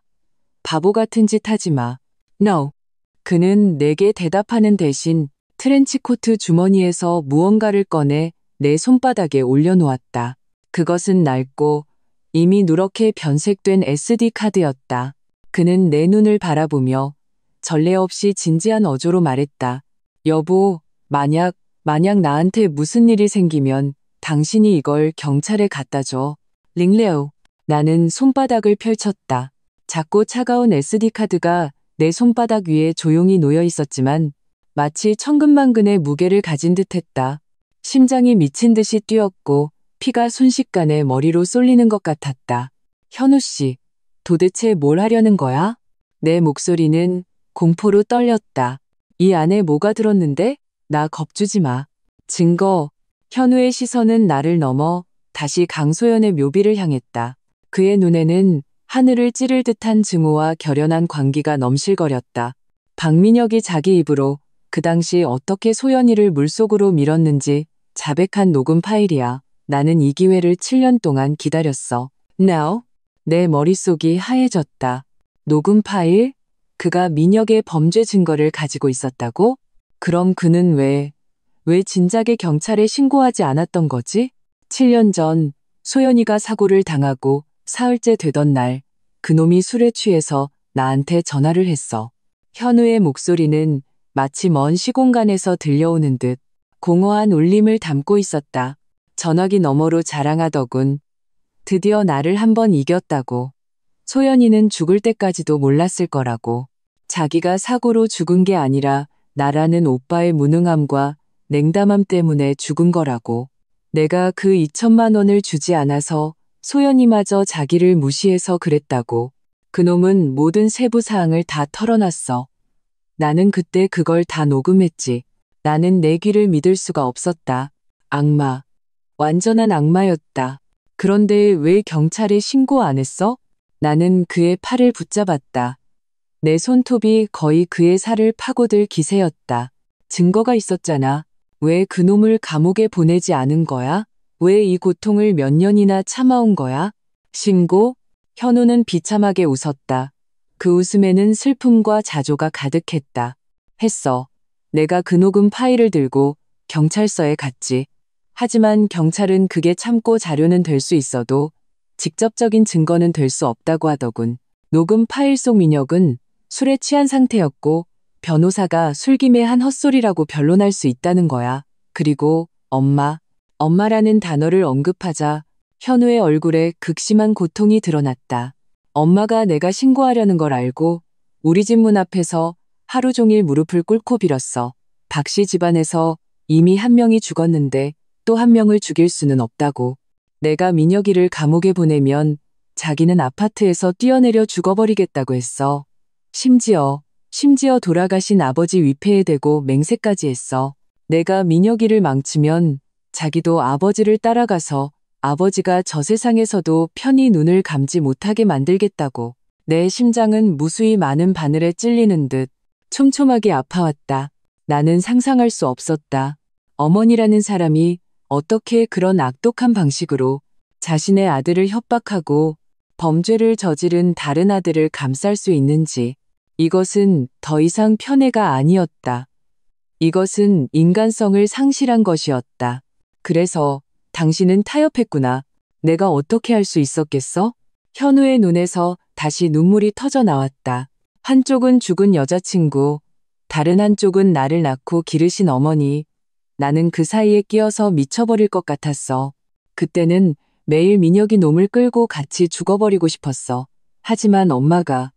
바보 같은 짓 하지 마. No. 그는 내게 대답하는 대신 트렌치코트 주머니에서 무언가를 꺼내 내 손바닥에 올려놓았다. 그것은 낡고 이미 누렇게 변색된 SD 카드였다. 그는 내 눈을 바라보며 전례 없이 진지한 어조로 말했다. 여보, 만약 나한테 무슨 일이 생기면 당신이 이걸 경찰에 갖다 줘. 링레오. 나는 손바닥을 펼쳤다. 작고 차가운 SD카드가 내 손바닥 위에 조용히 놓여 있었지만 마치 천근만근의 무게를 가진 듯했다. 심장이 미친 듯이 뛰었고 피가 순식간에 머리로 쏠리는 것 같았다. 현우 씨, 도대체 뭘 하려는 거야? 내 목소리는 공포로 떨렸다. 이 안에 뭐가 들었는데? 나 겁주지 마. 증거. 현우의 시선은 나를 넘어 다시 강소연의 묘비를 향했다. 그의 눈에는 하늘을 찌를 듯한 증오와 결연한 광기가 넘실거렸다. 박민혁이 자기 입으로 그 당시 어떻게 소연이를 물속으로 밀었는지 자백한 녹음 파일이야. 나는 이 기회를 7년 동안 기다렸어. Now? 내 머릿속이 하얘졌다. 녹음 파일? 그가 민혁의 범죄 증거를 가지고 있었다고? 그럼 그는 왜 진작에 경찰에 신고하지 않았던 거지? 7년 전 소연이가 사고를 당하고 사흘째 되던 날 그놈이 술에 취해서 나한테 전화를 했어. 현우의 목소리는 마치 먼 시공간에서 들려오는 듯 공허한 울림을 담고 있었다. 전화기 너머로 자랑하더군. 드디어 나를 한번 이겼다고. 소연이는 죽을 때까지도 몰랐을 거라고. 자기가 사고로 죽은 게 아니라 나라는 오빠의 무능함과 냉담함 때문에 죽은 거라고. 내가 그 2천만 원을 주지 않아서 소연이마저 자기를 무시해서 그랬다고. 그놈은 모든 세부 사항을 다 털어놨어. 나는 그때 그걸 다 녹음했지. 나는 내 귀를 믿을 수가 없었다. 악마. 완전한 악마였다. 그런데 왜 경찰에 신고 안 했어? 나는 그의 팔을 붙잡았다. 내 손톱이 거의 그의 살을 파고들 기세였다. 증거가 있었잖아. 왜 그놈을 감옥에 보내지 않은 거야? 왜 이 고통을 몇 년이나 참아온 거야? 신고? 현우는 비참하게 웃었다. 그 웃음에는 슬픔과 자조가 가득했다. 했어. 내가 그 녹음 파일을 들고 경찰서에 갔지. 하지만 경찰은 그게 참고 자료는 될 수 있어도 직접적인 증거는 될 수 없다고 하더군. 녹음 파일 속 민혁은 술에 취한 상태였고 변호사가 술김에 한 헛소리라고 변론할 수 있다는 거야. 그리고 엄마라는 단어를 언급하자 현우의 얼굴에 극심한 고통이 드러났다. 엄마가 내가 신고하려는 걸 알고 우리 집 문 앞에서 하루 종일 무릎을 꿇고 빌었어. 박씨 집안에서 이미 한 명이 죽었는데 또 한 명을 죽일 수는 없다고. 내가 민혁이를 감옥에 보내면 자기는 아파트에서 뛰어내려 죽어버리겠다고 했어. 심지어 돌아가신 아버지 위패에 대고 맹세까지 했어. 내가 민혁이를 망치면 자기도 아버지를 따라가서 아버지가 저 세상에서도 편히 눈을 감지 못하게 만들겠다고. 내 심장은 무수히 많은 바늘에 찔리는 듯 촘촘하게 아파왔다. 나는 상상할 수 없었다. 어머니라는 사람이 어떻게 그런 악독한 방식으로 자신의 아들을 협박하고 범죄를 저지른 다른 아들을 감쌀 수 있는지. 이것은 더 이상 편애가 아니었다. 이것은 인간성을 상실한 것이었다. 그래서 당신은 타협했구나. 내가 어떻게 할 수 있었겠어? 현우의 눈에서 다시 눈물이 터져 나왔다. 한쪽은 죽은 여자친구, 다른 한쪽은 나를 낳고 기르신 어머니. 나는 그 사이에 끼어서 미쳐버릴 것 같았어. 그때는 매일 민혁이 놈을 끌고 같이 죽어버리고 싶었어. 하지만 엄마가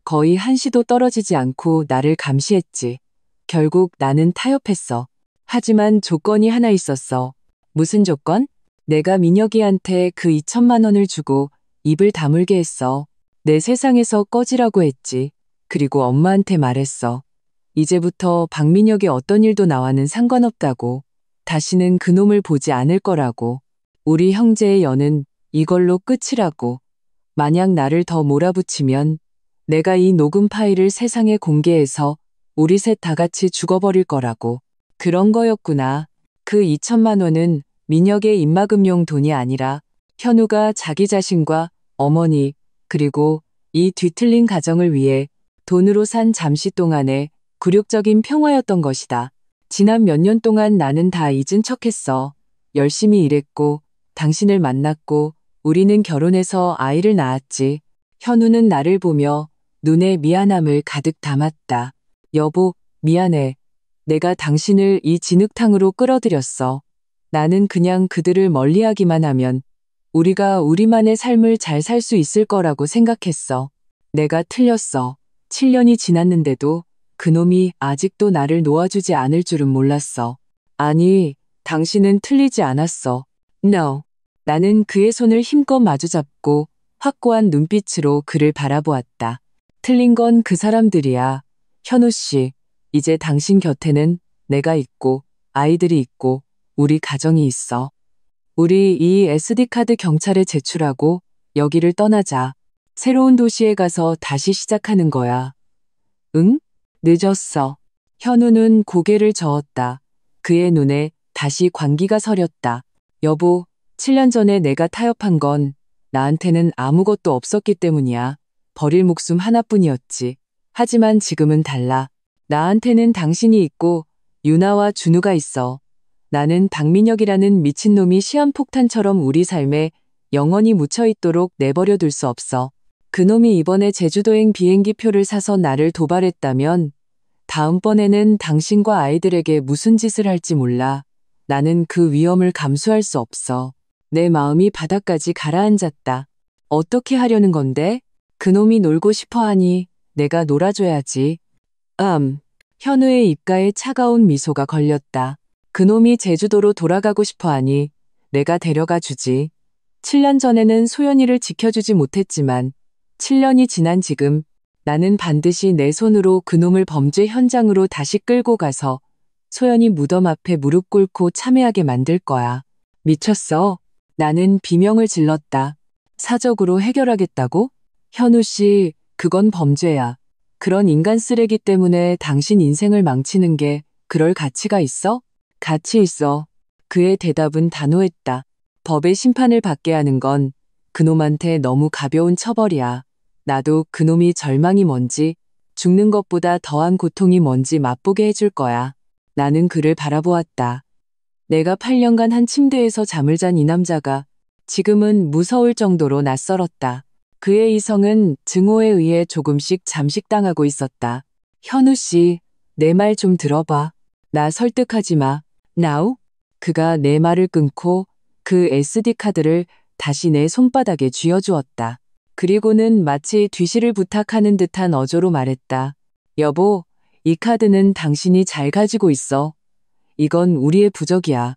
거의 한시도 떨어지지 않고 나를 감시했지. 결국 나는 타협했어. 하지만 조건이 하나 있었어. 무슨 조건? 내가 민혁이한테 그 2천만 원을 주고 입을 다물게 했어. 내 세상에서 꺼지라고 했지. 그리고 엄마한테 말했어. 이제부터 박민혁의 어떤 일도 나와는 상관없다고. 다시는 그놈을 보지 않을 거라고. 우리 형제의 연은 이걸로 끝이라고. 만약 나를 더 몰아붙이면 내가 이 녹음 파일을 세상에 공개해서 우리 셋 다 같이 죽어버릴 거라고. 그런 거였구나. 그 2천만 원은 민혁의 입막음용 돈이 아니라 현우가 자기 자신과 어머니 그리고 이 뒤틀린 가정을 위해 돈으로 산 잠시 동안의 굴욕적인 평화였던 것이다. 지난 몇 년 동안 나는 다 잊은 척했어. 열심히 일했고 당신을 만났고 우리는 결혼해서 아이를 낳았지. 현우는 나를 보며 눈에 미안함을 가득 담았다. 여보, 미안해. 내가 당신을 이 진흙탕으로 끌어들였어. 나는 그냥 그들을 멀리하기만 하면 우리가 우리만의 삶을 잘 살 수 있을 거라고 생각했어. 내가 틀렸어. 7년이 지났는데도 그놈이 아직도 나를 놓아주지 않을 줄은 몰랐어. 아니, 당신은 틀리지 않았어. No. 나는 그의 손을 힘껏 마주잡고 확고한 눈빛으로 그를 바라보았다. 틀린 건 그 사람들이야. 현우 씨, 이제 당신 곁에는 내가 있고 아이들이 있고 우리 가정이 있어. 우리 이 SD카드 경찰에 제출하고 여기를 떠나자. 새로운 도시에 가서 다시 시작하는 거야. 응? 늦었어. 현우는 고개를 저었다. 그의 눈에 다시 광기가 서렸다. 여보, 7년 전에 내가 타협한 건 나한테는 아무것도 없었기 때문이야. 버릴 목숨 하나뿐이었지. 하지만 지금은 달라. 나한테는 당신이 있고 유나와 준우가 있어. 나는 박민혁이라는 미친놈이 시한폭탄처럼 우리 삶에 영원히 묻혀있도록 내버려 둘 수 없어. 그놈이 이번에 제주도행 비행기 표를 사서 나를 도발했다면 다음번에는 당신과 아이들에게 무슨 짓을 할지 몰라. 나는 그 위험을 감수할 수 없어. 내 마음이 바닥까지 가라앉았다. 어떻게 하려는 건데? 그놈이 놀고 싶어 하니 내가 놀아줘야지. 현우의 입가에 차가운 미소가 걸렸다. 그놈이 제주도로 돌아가고 싶어 하니 내가 데려가 주지. 7년 전에는 소연이를 지켜주지 못했지만 7년이 지난 지금 나는 반드시 내 손으로 그놈을 범죄 현장으로 다시 끌고 가서 소연이 무덤 앞에 무릎 꿇고 참회하게 만들 거야. 미쳤어. 나는 비명을 질렀다. 사적으로 해결하겠다고? 현우 씨, 그건 범죄야. 그런 인간 쓰레기 때문에 당신 인생을 망치는 게 그럴 가치가 있어? 가치 있어. 그의 대답은 단호했다. 법의 심판을 받게 하는 건 그놈한테 너무 가벼운 처벌이야. 나도 그놈이 절망이 뭔지, 죽는 것보다 더한 고통이 뭔지 맛보게 해줄 거야. 나는 그를 바라보았다. 내가 8년간 한 침대에서 잠을 잔 이 남자가 지금은 무서울 정도로 낯설었다. 그의 이성은 증오에 의해 조금씩 잠식당하고 있었다. 현우 씨, 내 말 좀 들어봐. 나 설득하지 마. Now? 그가 내 말을 끊고 그 SD카드를 다시 내 손바닥에 쥐어주었다. 그리고는 마치 뒤시를 부탁하는 듯한 어조로 말했다. 여보, 이 카드는 당신이 잘 가지고 있어. 이건 우리의 부적이야.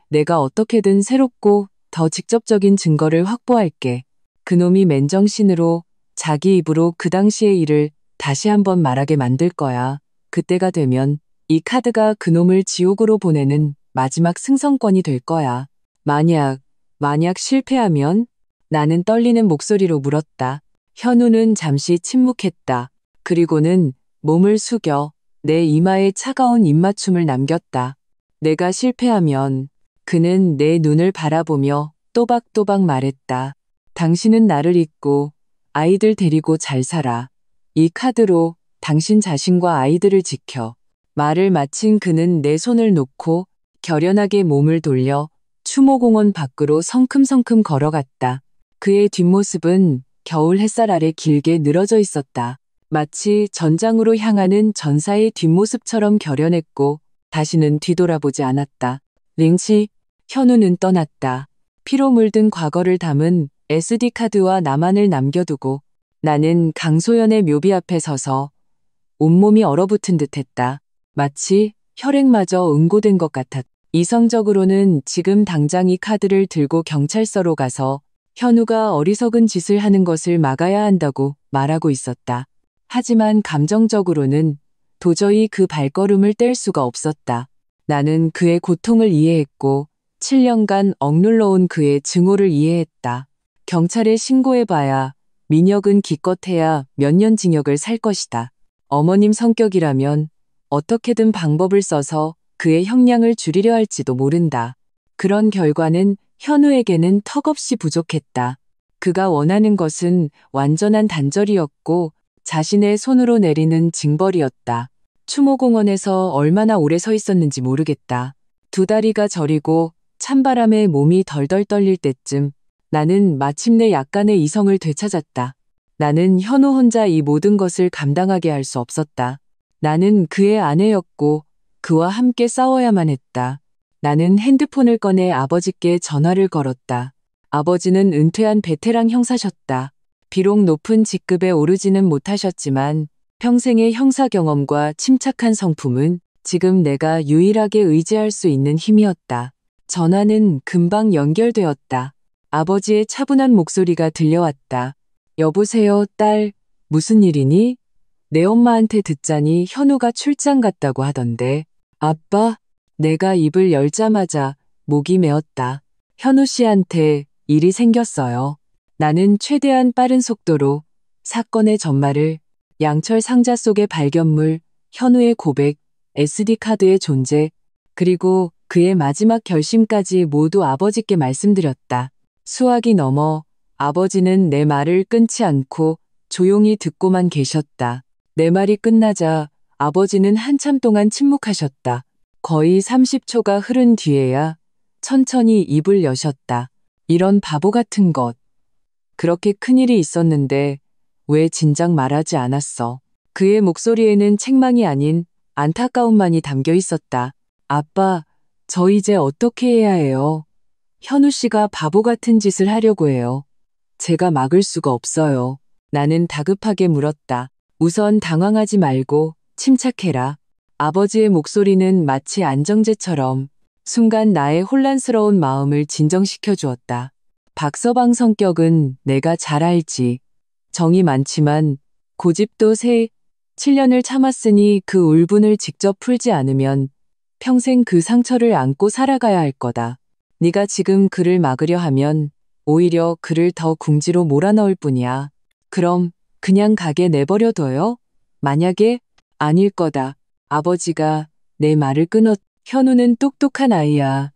내가 어떻게든 새롭고 더 직접적인 증거를 확보할게. 그놈이 맨정신으로 자기 입으로 그 당시의 일을 다시 한번 말하게 만들 거야. 그때가 되면 이 카드가 그놈을 지옥으로 보내는 마지막 승선권이 될 거야. 만약 실패하면? 나는 떨리는 목소리로 물었다. 현우는 잠시 침묵했다. 그리고는 몸을 숙여 내 이마에 차가운 입맞춤을 남겼다. 내가 실패하면 그는 내 눈을 바라보며 또박또박 말했다. 당신은 나를 잊고 아이들 데리고 잘 살아. 이 카드로 당신 자신과 아이들을 지켜. 말을 마친 그는 내 손을 놓고 결연하게 몸을 돌려 추모공원 밖으로 성큼성큼 걸어갔다. 그의 뒷모습은 겨울 햇살 아래 길게 늘어져 있었다. 마치 전장으로 향하는 전사의 뒷모습처럼 결연했고 다시는 뒤돌아보지 않았다. 링치, 현우는 떠났다. 피로 물든 과거를 담은 SD카드와 나만을 남겨두고 나는 강소연의 묘비 앞에 서서 온몸이 얼어붙은 듯했다. 마치 혈액마저 응고된 것 같았다. 이성적으로는 지금 당장 이 카드를 들고 경찰서로 가서 현우가 어리석은 짓을 하는 것을 막아야 한다고 말하고 있었다. 하지만 감정적으로는 도저히 그 발걸음을 뗄 수가 없었다. 나는 그의 고통을 이해했고 7년간 억눌러온 그의 증오를 이해했다. 경찰에 신고해봐야 민혁은 기껏해야 몇 년 징역을 살 것이다. 어머님 성격이라면 어떻게든 방법을 써서 그의 형량을 줄이려 할지도 모른다. 그런 결과는 현우에게는 턱없이 부족했다. 그가 원하는 것은 완전한 단절이었고 자신의 손으로 내리는 징벌이었다. 추모공원에서 얼마나 오래 서 있었는지 모르겠다. 두 다리가 저리고 찬바람에 몸이 덜덜 떨릴 때쯤 나는 마침내 약간의 이성을 되찾았다. 나는 현우 혼자 이 모든 것을 감당하게 할 수 없었다. 나는 그의 아내였고 그와 함께 싸워야만 했다. 나는 핸드폰을 꺼내 아버지께 전화를 걸었다. 아버지는 은퇴한 베테랑 형사셨다. 비록 높은 직급에 오르지는 못하셨지만 평생의 형사 경험과 침착한 성품은 지금 내가 유일하게 의지할 수 있는 힘이었다. 전화는 금방 연결되었다. 아버지의 차분한 목소리가 들려왔다. 여보세요, 딸. 무슨 일이니? 내 엄마한테 듣자니 현우가 출장 갔다고 하던데. 아빠? 내가 입을 열자마자 목이 메었다. 현우 씨한테 일이 생겼어요. 나는 최대한 빠른 속도로 사건의 전말을 양철 상자 속의 발견물, 현우의 고백, SD카드의 존재, 그리고 그의 마지막 결심까지 모두 아버지께 말씀드렸다. 수학이 넘어 아버지는 내 말을 끊지 않고 조용히 듣고만 계셨다. 내 말이 끝나자 아버지는 한참 동안 침묵하셨다. 거의 30초가 흐른 뒤에야 천천히 입을 여셨다. 이런 바보 같은 것. 그렇게 큰일이 있었는데 왜 진작 말하지 않았어? 그의 목소리에는 책망이 아닌 안타까움만이 담겨 있었다. 아빠, 저 이제 어떻게 해야 해요? 현우 씨가 바보 같은 짓을 하려고 해요. 제가 막을 수가 없어요. 나는 다급하게 물었다. 우선 당황하지 말고 침착해라. 아버지의 목소리는 마치 안정제처럼 순간 나의 혼란스러운 마음을 진정시켜 주었다. 박서방 성격은 내가 잘 알지. 정이 많지만 고집도 7년을 참았으니 그 울분을 직접 풀지 않으면 평생 그 상처를 안고 살아가야 할 거다. 네가 지금 그를 막으려 하면 오히려 그를 더 궁지로 몰아넣을 뿐이야. 그럼 그냥 가게 내버려둬요? 만약에 아닐 거다. 아버지가 내 말을 끊었. 현우는 똑똑한 아이야.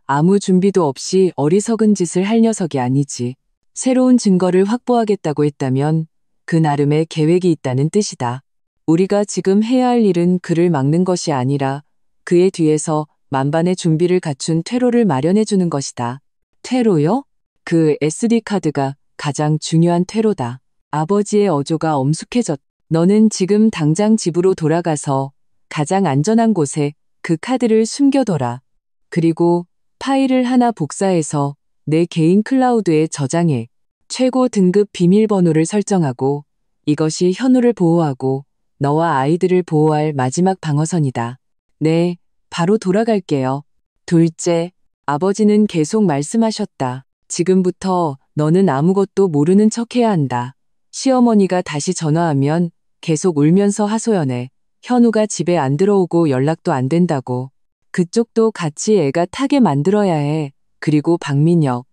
아무 준비도 없이 어리석은 짓을 할 녀석이 아니지. 새로운 증거를 확보하겠다고 했다면 그 나름의 계획이 있다는 뜻이다. 우리가 지금 해야 할 일은 그를 막는 것이 아니라 그의 뒤에서 만반의 준비를 갖춘 퇴로를 마련해 주는 것이다. 퇴로요? 그 SD카드가 가장 중요한 퇴로다. 아버지의 어조가 엄숙해졌. 너는 지금 당장 집으로 돌아가서 가장 안전한 곳에 그 카드를 숨겨둬라. 그리고 파일을 하나 복사해서 내 개인 클라우드에 저장해. 최고 등급 비밀번호를 설정하고 이것이 현우를 보호하고 너와 아이들을 보호할 마지막 방어선이다. 네, 바로 돌아갈게요. 둘째, 아버지는 계속 말씀하셨다. 지금부터 너는 아무것도 모르는 척해야 한다. 시어머니가 다시 전화하면 계속 울면서 하소연해. 현우가 집에 안 들어오고 연락도 안 된다고. 그쪽도 같이 애가 타게 만들어야 해. 그리고 박민혁.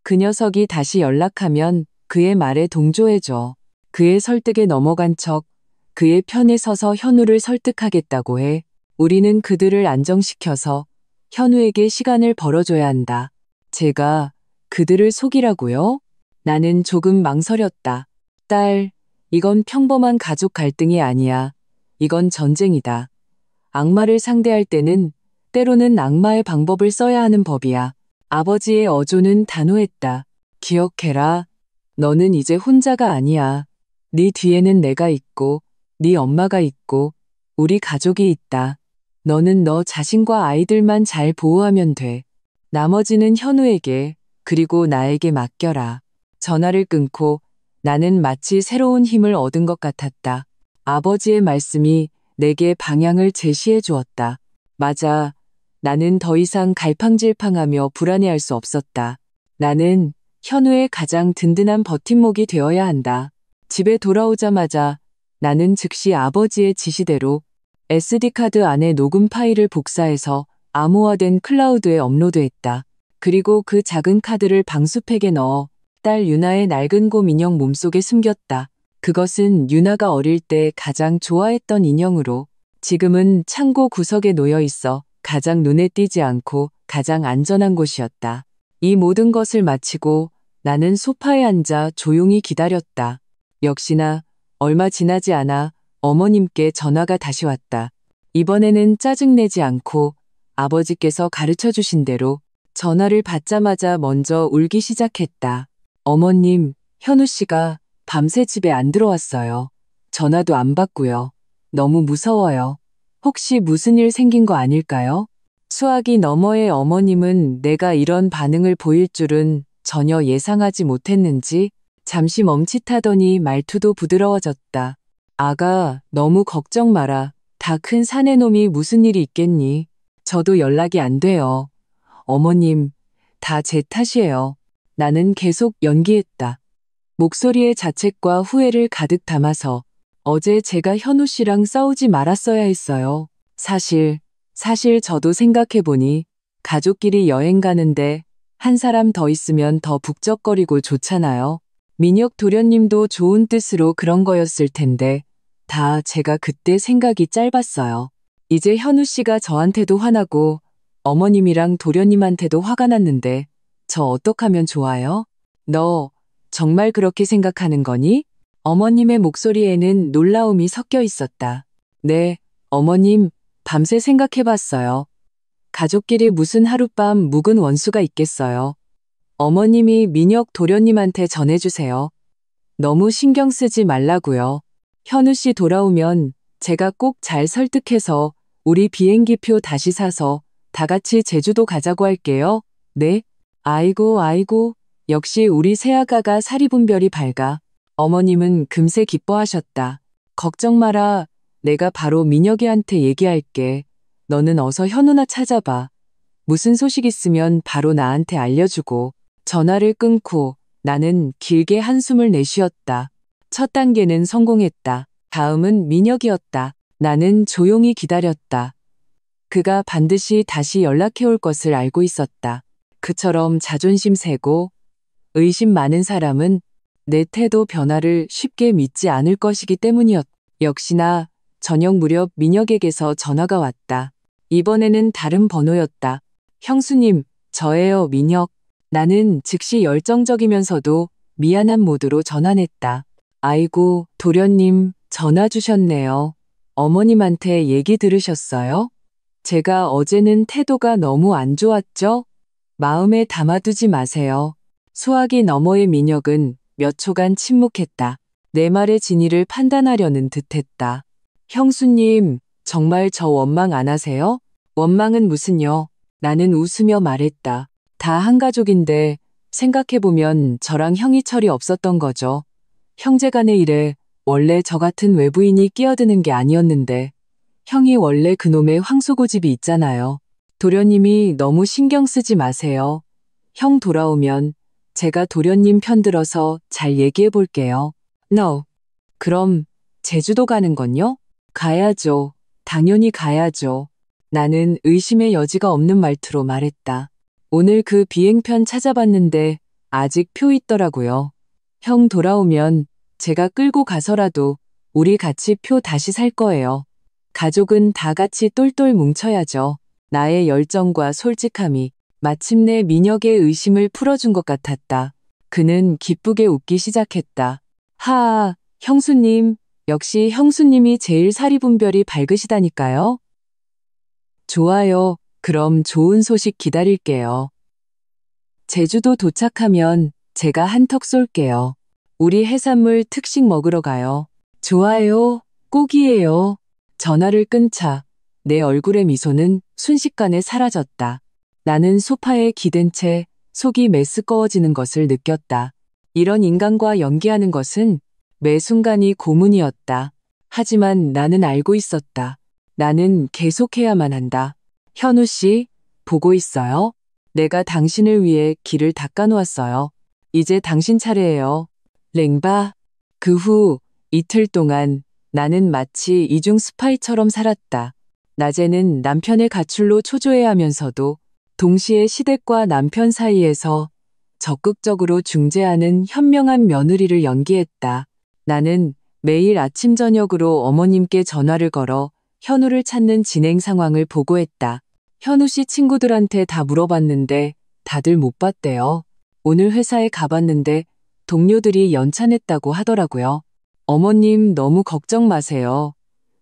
그 녀석이 다시 연락하면 그의 말에 동조해줘. 그의 설득에 넘어간 척 그의 편에 서서 현우를 설득하겠다고 해. 우리는 그들을 안정시켜서 현우에게 시간을 벌어줘야 한다. 제가 그들을 속이라고요? 나는 조금 망설였다. 딸, 이건 평범한 가족 갈등이 아니야. 이건 전쟁이다. 악마를 상대할 때는 때로는 악마의 방법을 써야 하는 법이야. 아버지의 어조는 단호했다. 기억해라. 너는 이제 혼자가 아니야. 네 뒤에는 내가 있고 네 엄마가 있고 우리 가족이 있다. 너는 너 자신과 아이들만 잘 보호하면 돼. 나머지는 현우에게 그리고 나에게 맡겨라. 전화를 끊고 나는 마치 새로운 힘을 얻은 것 같았다. 아버지의 말씀이 내게 방향을 제시해 주었다. 맞아. 나는 더 이상 갈팡질팡하며 불안해할 수 없었다. 나는 현우의 가장 든든한 버팀목이 되어야 한다. 집에 돌아오자마자 나는 즉시 아버지의 지시대로 SD카드 안에 녹음 파일을 복사해서 암호화된 클라우드에 업로드했다. 그리고 그 작은 카드를 방수팩에 넣어 딸 유나의 낡은 곰 인형 몸속에 숨겼다. 그것은 유나가 어릴 때 가장 좋아했던 인형으로 지금은 창고 구석에 놓여 있어 가장 눈에 띄지 않고 가장 안전한 곳이었다. 이 모든 것을 마치고 나는 소파에 앉아 조용히 기다렸다. 역시나 얼마 지나지 않아 어머님께 전화가 다시 왔다. 이번에는 짜증내지 않고 아버지께서 가르쳐 주신 대로 전화를 받자마자 먼저 울기 시작했다. 어머님, 현우 씨가 밤새 집에 안 들어왔어요. 전화도 안 받고요. 너무 무서워요. 혹시 무슨 일 생긴 거 아닐까요? 수화기 너머의 어머님은 내가 이런 반응을 보일 줄은 전혀 예상하지 못했는지 잠시 멈칫하더니 말투도 부드러워졌다. 아가, 너무 걱정 마라. 다 큰 사내놈이 무슨 일이 있겠니? 저도 연락이 안 돼요. 어머님, 다 제 탓이에요. 나는 계속 연기했다. 목소리에 자책과 후회를 가득 담아서 어제 제가 현우 씨랑 싸우지 말았어야 했어요. 사실 저도 생각해보니 가족끼리 여행 가는데 한 사람 더 있으면 더 북적거리고 좋잖아요. 민혁 도련님도 좋은 뜻으로 그런 거였을 텐데 다 제가 그때 생각이 짧았어요. 이제 현우 씨가 저한테도 화나고 어머님이랑 도련님한테도 화가 났는데 저 어떡하면 좋아요? 너 정말 그렇게 생각하는 거니? 어머님의 목소리에는 놀라움이 섞여 있었다. 네, 어머님, 밤새 생각해봤어요. 가족끼리 무슨 하룻밤 묵은 원수가 있겠어요. 어머님이 민혁 도련님한테 전해주세요. 너무 신경 쓰지 말라고요. 현우 씨 돌아오면 제가 꼭 잘 설득해서 우리 비행기표 다시 사서 다 같이 제주도 가자고 할게요. 네? 아이고 아이고, 역시 우리 새아가가 사리분별이 밝아. 어머님은 금세 기뻐하셨다. 걱정 마라. 내가 바로 민혁이한테 얘기할게. 너는 어서 현우나 찾아봐. 무슨 소식 있으면 바로 나한테 알려주고. 전화를 끊고 나는 길게 한숨을 내쉬었다. 첫 단계는 성공했다. 다음은 민혁이었다. 나는 조용히 기다렸다. 그가 반드시 다시 연락해올 것을 알고 있었다. 그처럼 자존심 세고 의심 많은 사람은 내 태도 변화를 쉽게 믿지 않을 것이기 때문이었다. 역시나 저녁 무렵 민혁에게서 전화가 왔다. 이번에는 다른 번호였다. 형수님, 저예요, 민혁. 나는 즉시 열정적이면서도 미안한 모드로 전화냈다. 아이고, 도련님, 전화 주셨네요. 어머님한테 얘기 들으셨어요? 제가 어제는 태도가 너무 안 좋았죠? 마음에 담아두지 마세요. 수화기 너머의 민혁은 몇 초간 침묵했다. 내 말의 진위를 판단하려는 듯했다. 형수님, 정말 저 원망 안 하세요? 원망은 무슨요? 나는 웃으며 말했다. 다 한 가족인데 생각해보면 저랑 형이 철이 없었던 거죠. 형제간의 일에 원래 저 같은 외부인이 끼어드는 게 아니었는데 형이 원래 그놈의 황소고집이 있잖아요. 도련님이 너무 신경 쓰지 마세요. 형 돌아오면 제가 도련님 편들어서 잘 얘기해 볼게요. No. 그럼 제주도 가는 건요? 가야죠. 당연히 가야죠. 나는 의심의 여지가 없는 말투로 말했다. 오늘 그 비행편 찾아봤는데 아직 표 있더라고요. 형 돌아오면 제가 끌고 가서라도 우리 같이 표 다시 살 거예요. 가족은 다 같이 똘똘 뭉쳐야죠. 나의 열정과 솔직함이 마침내 민혁의 의심을 풀어준 것 같았다. 그는 기쁘게 웃기 시작했다. 하아, 형수님, 역시 형수님이 제일 사리분별이 밝으시다니까요. 좋아요. 그럼 좋은 소식 기다릴게요. 제주도 도착하면 제가 한턱 쏠게요. 우리 해산물 특식 먹으러 가요. 좋아요. 꼭이에요. 전화를 끊자 내 얼굴의 미소는 순식간에 사라졌다. 나는 소파에 기댄 채 속이 메스꺼워지는 것을 느꼈다. 이런 인간과 연기하는 것은 매 순간이 고문이었다. 하지만 나는 알고 있었다. 나는 계속해야만 한다. 현우 씨, 보고 있어요? 내가 당신을 위해 길을 닦아놓았어요. 이제 당신 차례예요. 랭바. 그 후 이틀 동안 나는 마치 이중 스파이처럼 살았다. 낮에는 남편의 가출로 초조해야 하면서도 동시에 시댁과 남편 사이에서 적극적으로 중재하는 현명한 며느리를 연기했다. 나는 매일 아침 저녁으로 어머님께 전화를 걸어 현우를 찾는 진행 상황을 보고했다. 현우 씨 친구들한테 다 물어봤는데 다들 못 봤대요. 오늘 회사에 가봤는데 동료들이 연찬했다고 하더라고요. 어머님 너무 걱정 마세요.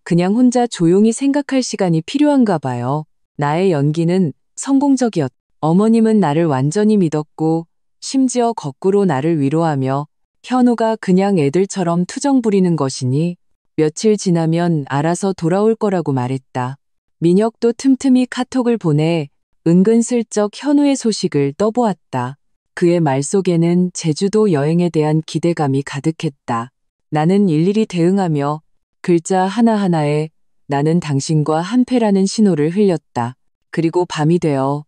그냥 혼자 조용히 생각할 시간이 필요한가 봐요. 나의 연기는 성공적이었다. 어머님은 나를 완전히 믿었고 심지어 거꾸로 나를 위로하며 현우가 그냥 애들처럼 투정 부리는 것이니 며칠 지나면 알아서 돌아올 거라고 말했다. 민혁도 틈틈이 카톡을 보내 은근슬쩍 현우의 소식을 떠보았다. 그의 말 속에는 제주도 여행에 대한 기대감이 가득했다. 나는 일일이 대응하며 글자 하나하나에 나는 당신과 한패라는 신호를 흘렸다. 그리고 밤이 되어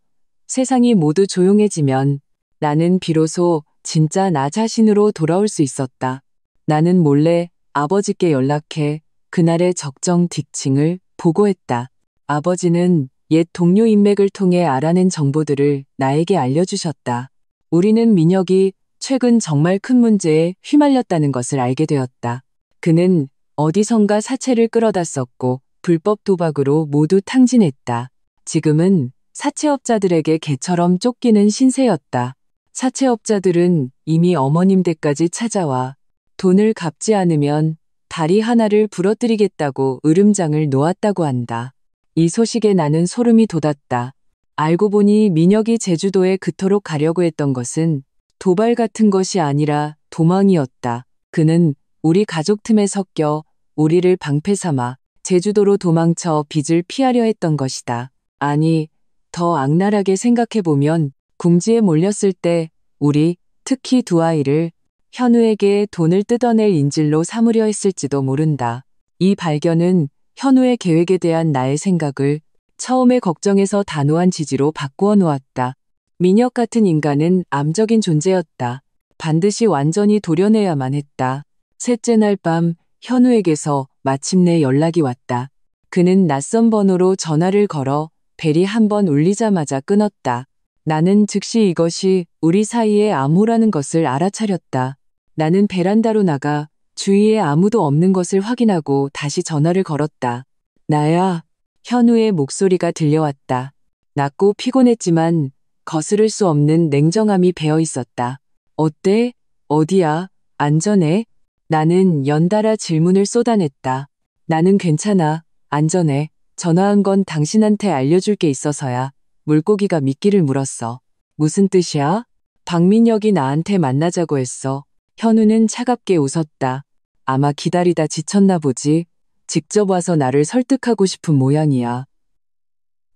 세상이 모두 조용해지면 나는 비로소 진짜 나 자신으로 돌아올 수 있었다. 나는 몰래 아버지께 연락해 그날의 적정 딕칭을 보고했다. 아버지는 옛 동료 인맥을 통해 알아낸 정보들을 나에게 알려주셨다. 우리는 민혁이 최근 정말 큰 문제에 휘말렸다는 것을 알게 되었다. 그는 어디선가 사채를 끌어다 썼고 불법 도박으로 모두 탕진했다. 지금은 사채업자들에게 개처럼 쫓기는 신세였다. 사채업자들은 이미 어머님 댁까지 찾아와 돈을 갚지 않으면 다리 하나를 부러뜨리겠다고 으름장을 놓았다고 한다. 이 소식에 나는 소름이 돋았다. 알고 보니 민혁이 제주도에 그토록 가려고 했던 것은 도발 같은 것이 아니라 도망이었다. 그는 우리 가족 틈에 섞여 우리를 방패 삼아 제주도로 도망쳐 빚을 피하려 했던 것이다. 아니, 더 악랄하게 생각해보면 궁지에 몰렸을 때 우리, 특히 두 아이를 현우에게 돈을 뜯어낼 인질로 삼으려 했을지도 모른다. 이 발견은 현우의 계획에 대한 나의 생각을 처음에 걱정에서 단호한 지지로 바꾸어 놓았다. 민혁 같은 인간은 암적인 존재였다. 반드시 완전히 도려내야만 했다. 셋째 날 밤 현우에게서 마침내 연락이 왔다. 그는 낯선 번호로 전화를 걸어 벨이 한 번 울리자마자 끊었다. 나는 즉시 이것이 우리 사이의 암호라는 것을 알아차렸다. 나는 베란다로 나가 주위에 아무도 없는 것을 확인하고 다시 전화를 걸었다. 나야. 현우의 목소리가 들려왔다. 낮고 피곤했지만 거스를 수 없는 냉정함이 배어 있었다. 어때? 어디야? 안전해? 나는 연달아 질문을 쏟아냈다. 나는 괜찮아. 안전해. 전화한 건 당신한테 알려줄 게 있어서야. 물고기가 미끼를 물었어. 무슨 뜻이야? 박민혁이 나한테 만나자고 했어. 현우는 차갑게 웃었다. 아마 기다리다 지쳤나 보지. 직접 와서 나를 설득하고 싶은 모양이야.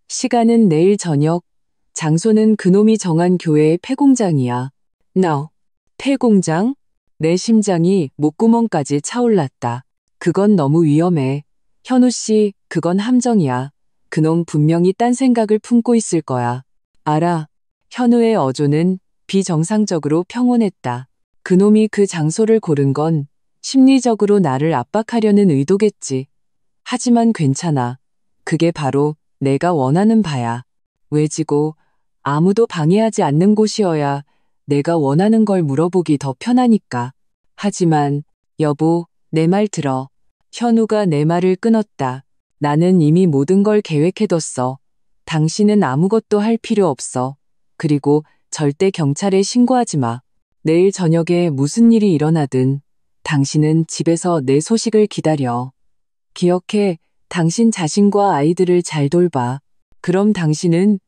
시간은 내일 저녁. 장소는 그놈이 정한 교회의 폐공장이야. No. 폐공장? 내 심장이 목구멍까지 차올랐다. 그건 너무 위험해. 현우 씨, 그건 함정이야. 그놈 분명히 딴 생각을 품고 있을 거야. 알아. 현우의 어조는 비정상적으로 평온했다. 그놈이 그 장소를 고른 건 심리적으로 나를 압박하려는 의도겠지. 하지만 괜찮아. 그게 바로 내가 원하는 바야. 외지고 아무도 방해하지 않는 곳이어야 내가 원하는 걸 물어보기 더 편하니까. 하지만 여보, 내 말 들어. 현우가 내 말을 끊었다. 나는 이미 모든 걸 계획해뒀어. 당신은 아무것도 할 필요 없어. 그리고 절대 경찰에 신고하지 마. 내일 저녁에 무슨 일이 일어나든 당신은 집에서 내 소식을 기다려. 기억해, 당신 자신과 아이들을 잘 돌봐. 그럼 당신은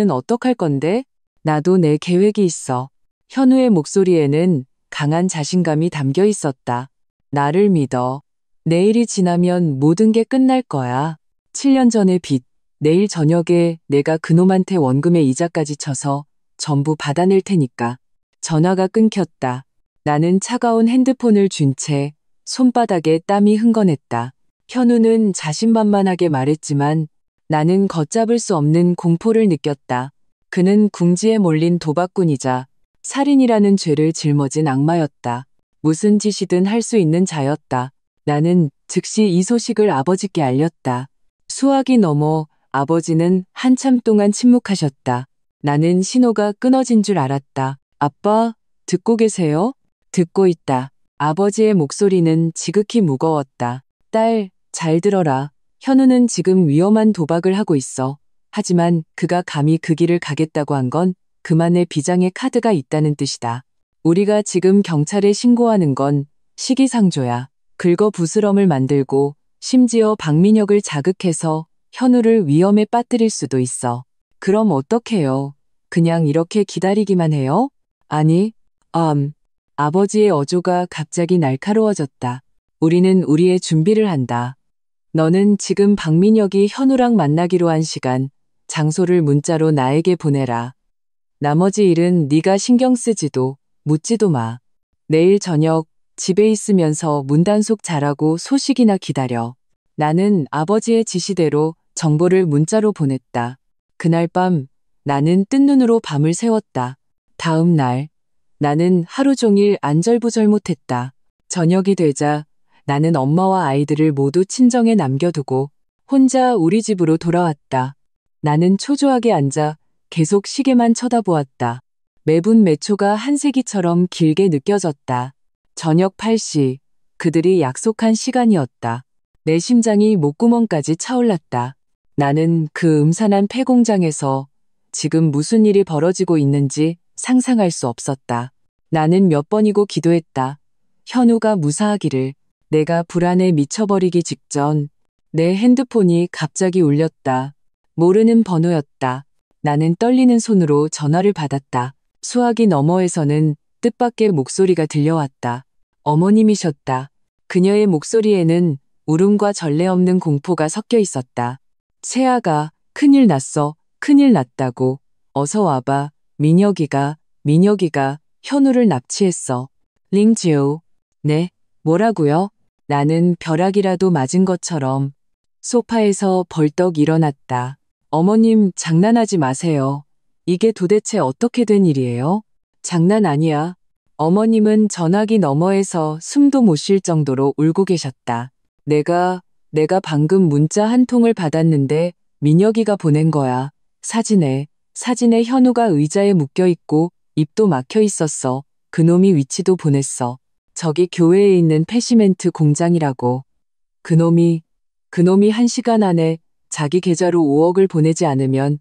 어떡할 건데? 나도 내 계획이 있어. 현우의 목소리에는 강한 자신감이 담겨 있었다. 나를 믿어. 내일이 지나면 모든 게 끝날 거야. 7년 전의 빚. 내일 저녁에 내가 그놈한테 원금의 이자까지 쳐서 전부 받아낼 테니까. 전화가 끊겼다. 나는 차가운 핸드폰을 쥔 채 손바닥에 땀이 흥건했다. 현우는 자신만만하게 말했지만 나는 걷잡을 수 없는 공포를 느꼈다. 그는 궁지에 몰린 도박꾼이자 살인이라는 죄를 짊어진 악마였다. 무슨 짓이든 할 수 있는 자였다. 나는 즉시 이 소식을 아버지께 알렸다. 수화기 넘어 아버지는 한참 동안 침묵하셨다. 나는 신호가 끊어진 줄 알았다. 아빠, 듣고 계세요? 듣고 있다. 아버지의 목소리는 지극히 무거웠다. 딸, 잘 들어라. 현우는 지금 위험한 도박을 하고 있어. 하지만 그가 감히 그 길을 가겠다고 한 건 그만의 비장의 카드가 있다는 뜻이다. 우리가 지금 경찰에 신고하는 건 시기상조야. 긁어부스럼을 만들고 심지어 박민혁을 자극해서 현우를 위험에 빠뜨릴 수도 있어. 그럼 어떡해요? 그냥 이렇게 기다리기만 해요? 아니, 아버지의 어조가 갑자기 날카로워졌다. 우리는 우리의 준비를 한다. 너는 지금 박민혁이 현우랑 만나기로 한 시간, 장소를 문자로 나에게 보내라. 나머지 일은 네가 신경 쓰지도 묻지도 마. 내일 저녁 집에 있으면서 문단속 잘하고 소식이나 기다려. 나는 아버지의 지시대로 정보를 문자로 보냈다. 그날 밤 나는 뜬 눈으로 밤을 새웠다. 다음 날 나는 하루 종일 안절부절 못했다. 저녁이 되자 나는 엄마와 아이들을 모두 친정에 남겨두고 혼자 우리 집으로 돌아왔다. 나는 초조하게 앉아 계속 시계만 쳐다보았다. 매분 매초가 한세기처럼 길게 느껴졌다. 저녁 8시, 그들이 약속한 시간이었다. 내 심장이 목구멍까지 차올랐다. 나는 그 음산한 폐공장에서 지금 무슨 일이 벌어지고 있는지 상상할 수 없었다. 나는 몇 번이고 기도했다. 현우가 무사하기를. 내가 불안에 미쳐버리기 직전 내 핸드폰이 갑자기 울렸다. 모르는 번호였다. 나는 떨리는 손으로 전화를 받았다. 수화기 너머에서는 뜻밖의 목소리가 들려왔다. 어머님이셨다. 그녀의 목소리에는 울음과 전례 없는 공포가 섞여 있었다. 세아가 큰일 났어. 큰일 났다고. 어서 와봐. 민혁이가 현우를 납치했어. 링지오. 네, 뭐라고요? 나는 벼락이라도 맞은 것처럼 소파에서 벌떡 일어났다. 어머님, 장난하지 마세요. 이게 도대체 어떻게 된 일이에요? 장난 아니야. 어머님은 전화기 너머에서 숨도 못 쉴 정도로 울고 계셨다. 내가 방금 문자 한 통을 받았는데 민혁이가 보낸 거야. 사진에 현우가 의자에 묶여 있고 입도 막혀 있었어. 그놈이 위치도 보냈어. 저기 교회에 있는 패시멘트 공장이라고. 그놈이 1시간 안에 자기 계좌로 5억을 보내지 않으면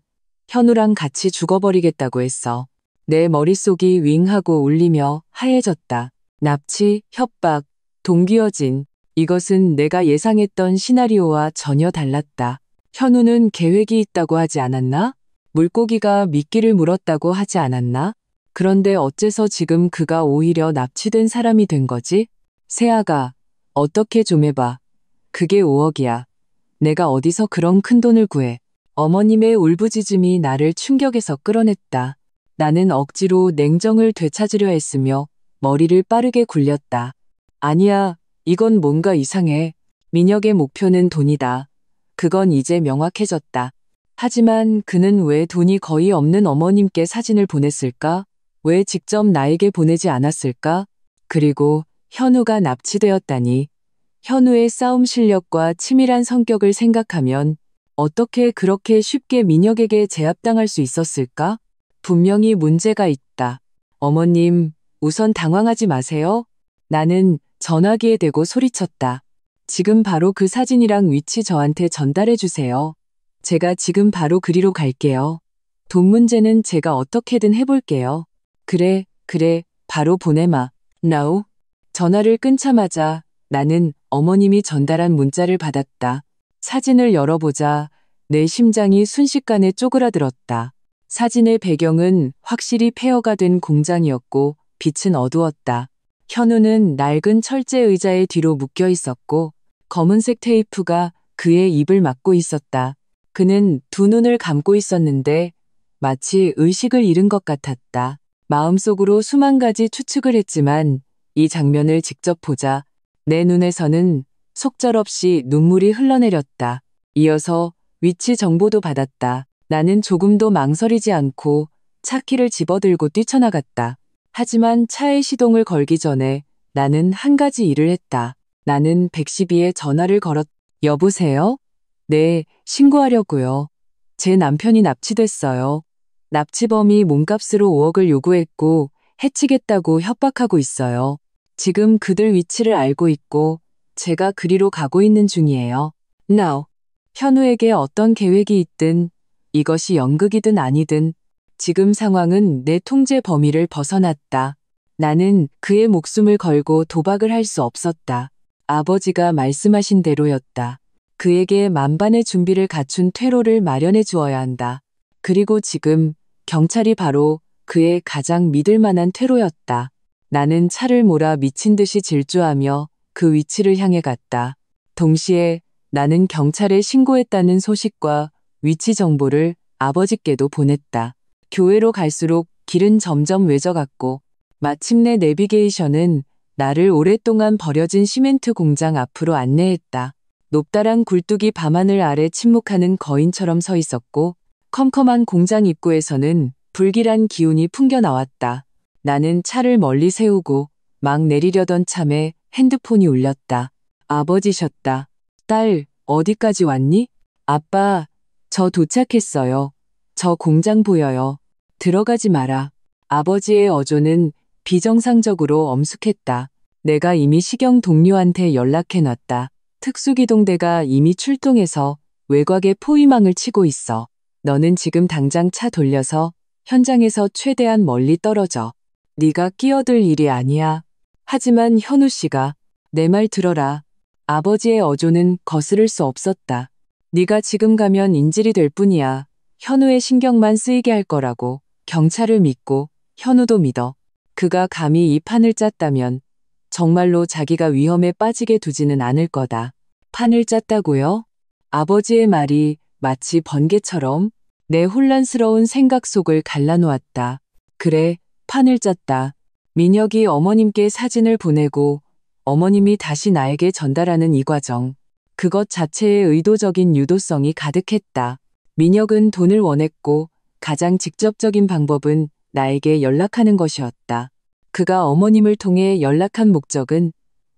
현우랑 같이 죽어버리겠다고 했어. 내 머릿속이 윙하고 울리며 하얘졌다. 납치, 협박, 동기어진. 이것은 내가 예상했던 시나리오와 전혀 달랐다. 현우는 계획이 있다고 하지 않았나? 물고기가 미끼를 물었다고 하지 않았나? 그런데 어째서 지금 그가 오히려 납치된 사람이 된 거지? 세아가, 어떻게 좀 해봐. 그게 5억이야. 내가 어디서 그런 큰 돈을 구해. 어머님의 울부짖음이 나를 충격에서 끌어냈다. 나는 억지로 냉정을 되찾으려 했으며 머리를 빠르게 굴렸다. 아니야, 이건 뭔가 이상해. 민혁의 목표는 돈이다. 그건 이제 명확해졌다. 하지만 그는 왜 돈이 거의 없는 어머님께 사진을 보냈을까? 왜 직접 나에게 보내지 않았을까? 그리고 현우가 납치되었다니. 현우의 싸움 실력과 치밀한 성격을 생각하면 어떻게 그렇게 쉽게 민혁에게 제압당할 수 있었을까? 분명히 문제가 있다. 어머님, 우선 당황하지 마세요. 나는 전화기에 대고 소리쳤다. 지금 바로 그 사진이랑 위치 저한테 전달해 주세요. 제가 지금 바로 그리로 갈게요. 돈 문제는 제가 어떻게든 해볼게요. 그래, 바로 보내마. Now. 전화를 끊자마자 나는 어머님이 전달한 문자를 받았다. 사진을 열어보자 내 심장이 순식간에 쪼그라들었다. 사진의 배경은 확실히 폐허가 된 공장이었고 빛은 어두웠다. 현우는 낡은 철제 의자의 뒤로 묶여 있었고 검은색 테이프가 그의 입을 막고 있었다. 그는 두 눈을 감고 있었는데 마치 의식을 잃은 것 같았다. 마음속으로 수만 가지 추측을 했지만 이 장면을 직접 보자 내 눈에서는 속절없이 눈물이 흘러내렸다. 이어서 위치 정보도 받았다. 나는 조금도 망설이지 않고 차키를 집어들고 뛰쳐나갔다. 하지만 차에 시동을 걸기 전에 나는 한 가지 일을 했다. 나는 112에 전화를 걸었. 여보세요? 네, 신고하려고요. 제 남편이 납치됐어요. 납치범이 몸값으로 5억을 요구했고 해치겠다고 협박하고 있어요. 지금 그들 위치를 알고 있고 제가 그리로 가고 있는 중이에요. Now. 현우에게 어떤 계획이 있든 이것이 연극이든 아니든 지금 상황은 내 통제 범위를 벗어났다. 나는 그의 목숨을 걸고 도박을 할 수 없었다. 아버지가 말씀하신 대로였다. 그에게 만반의 준비를 갖춘 퇴로를 마련해 주어야 한다. 그리고 지금 경찰이 바로 그의 가장 믿을 만한 퇴로였다. 나는 차를 몰아 미친 듯이 질주하며 그 위치를 향해 갔다. 동시에 나는 경찰에 신고했다는 소식과 위치 정보를 아버지께도 보냈다. 교회로 갈수록 길은 점점 외져갔고 마침내 내비게이션은 나를 오랫동안 버려진 시멘트 공장 앞으로 안내했다. 높다란 굴뚝이 밤하늘 아래 침묵하는 거인처럼 서 있었고 컴컴한 공장 입구에서는 불길한 기운이 풍겨나왔다. 나는 차를 멀리 세우고 막 내리려던 참에 핸드폰이 울렸다. 아버지셨다. 딸, 어디까지 왔니? 아빠, 저 도착했어요. 저 공장 보여요. 들어가지 마라. 아버지의 어조는 비정상적으로 엄숙했다. 내가 이미 시경 동료한테 연락해놨다. 특수기동대가 이미 출동해서 외곽에 포위망을 치고 있어. 너는 지금 당장 차 돌려서 현장에서 최대한 멀리 떨어져. 네가 끼어들 일이 아니야. 하지만 현우 씨가 내 말 들어라. 아버지의 어조는 거스를 수 없었다. 네가 지금 가면 인질이 될 뿐이야. 현우의 신경만 쓰이게 할 거라고. 경찰을 믿고 현우도 믿어. 그가 감히 이 판을 짰다면 정말로 자기가 위험에 빠지게 두지는 않을 거다. 판을 짰다고요? 아버지의 말이 마치 번개처럼 내 혼란스러운 생각 속을 갈라놓았다. 그래, 판을 짰다. 민혁이 어머님께 사진을 보내고 어머님이 다시 나에게 전달하는 이 과정. 그것 자체에 의도적인 유도성이 가득했다. 민혁은 돈을 원했고 가장 직접적인 방법은 나에게 연락하는 것이었다. 그가 어머님을 통해 연락한 목적은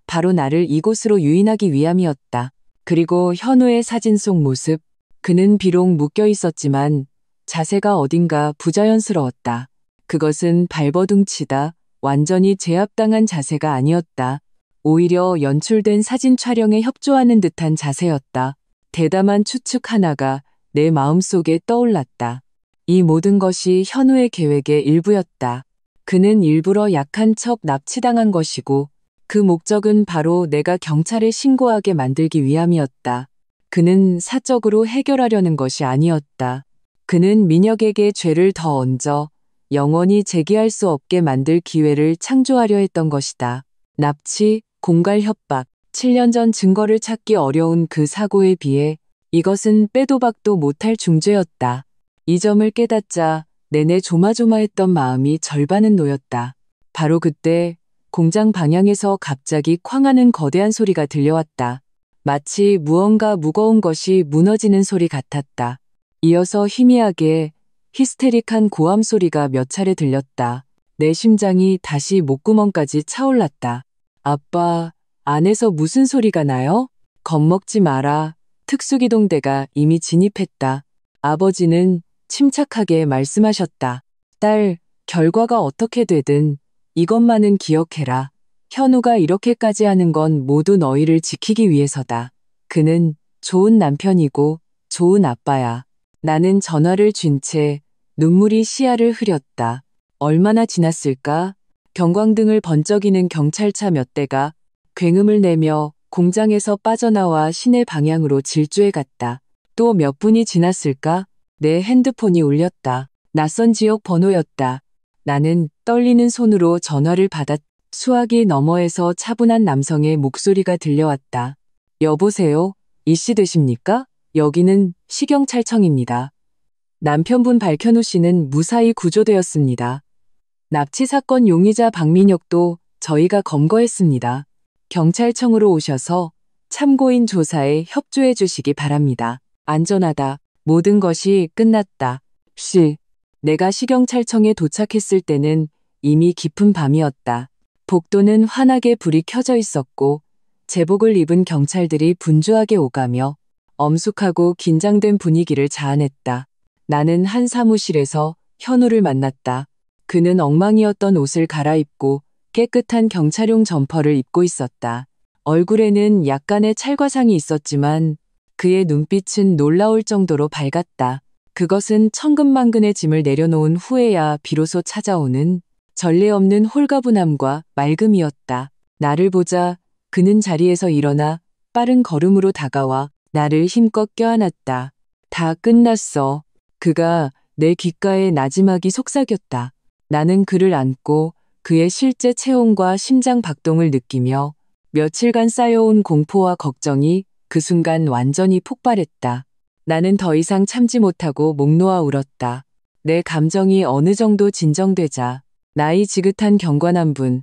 바로 나를 이곳으로 유인하기 위함이었다. 그리고 현우의 사진 속 모습. 그는 비록 묶여 있었지만 자세가 어딘가 부자연스러웠다. 그것은 발버둥치다, 완전히 제압당한 자세가 아니었다. 오히려 연출된 사진 촬영에 협조하는 듯한 자세였다. 대담한 추측 하나가 내 마음속에 떠올랐다. 이 모든 것이 현우의 계획의 일부였다. 그는 일부러 약한 척 납치당한 것이고 그 목적은 바로 내가 경찰에 신고하게 만들기 위함이었다. 그는 사적으로 해결하려는 것이 아니었다. 그는 민혁에게 죄를 더 얹어 영원히 재기할 수 없게 만들 기회를 창조하려 했던 것이다. 납치, 공갈 협박, 7년 전 증거를 찾기 어려운 그 사고에 비해 이것은 빼도 박도 못할 중죄였다. 이 점을 깨닫자 내내 조마조마했던 마음이 절반은 놓였다. 바로 그때 공장 방향에서 갑자기 쾅 하는 거대한 소리가 들려왔다. 마치 무언가 무거운 것이 무너지는 소리 같았다. 이어서 희미하게 히스테릭한 고함 소리가 몇 차례 들렸다. 내 심장이 다시 목구멍까지 차올랐다. 아빠, 안에서 무슨 소리가 나요? 겁먹지 마라. 특수기동대가 이미 진입했다. 아버지는 침착하게 말씀하셨다. 딸, 결과가 어떻게 되든 이것만은 기억해라. 현우가 이렇게까지 하는 건 모두 너희를 지키기 위해서다. 그는 좋은 남편이고 좋은 아빠야. 나는 전화를 쥔 채 눈물이 시야를 흐렸다. 얼마나 지났을까? 경광등을 번쩍이는 경찰차 몇 대가 굉음을 내며 공장에서 빠져나와 시내 방향으로 질주해갔다. 또 몇 분이 지났을까? 내 핸드폰이 울렸다. 낯선 지역 번호였다. 나는 떨리는 손으로 전화를 받았. 수화기 너머에서 차분한 남성의 목소리가 들려왔다. 여보세요? 이씨 되십니까? 여기는 시경찰청입니다. 남편분 박현우 씨는 무사히 구조되었습니다. 납치 사건 용의자 박민혁도 저희가 검거했습니다. 경찰청으로 오셔서 참고인 조사에 협조해 주시기 바랍니다. 안전하다. 모든 것이 끝났다. 내가 시경찰청에 도착했을 때는 이미 깊은 밤이었다. 복도는 환하게 불이 켜져 있었고 제복을 입은 경찰들이 분주하게 오가며 엄숙하고 긴장된 분위기를 자아냈다. 나는 한 사무실에서 현우를 만났다. 그는 엉망이었던 옷을 갈아입고 깨끗한 경찰용 점퍼를 입고 있었다. 얼굴에는 약간의 찰과상이 있었지만 그의 눈빛은 놀라울 정도로 밝았다. 그것은 천근만근의 짐을 내려놓은 후에야 비로소 찾아오는 전례 없는 홀가분함과 맑음이었다. 나를 보자 그는 자리에서 일어나 빠른 걸음으로 다가와 나를 힘껏 껴안았다. 다 끝났어. 그가 내 귓가에 나지막이 속삭였다. 나는 그를 안고 그의 실제 체온과 심장 박동을 느끼며 며칠간 쌓여온 공포와 걱정이 그 순간 완전히 폭발했다. 나는 더 이상 참지 못하고 목 놓아 울었다. 내 감정이 어느 정도 진정되자 나이 지긋한 경관 분,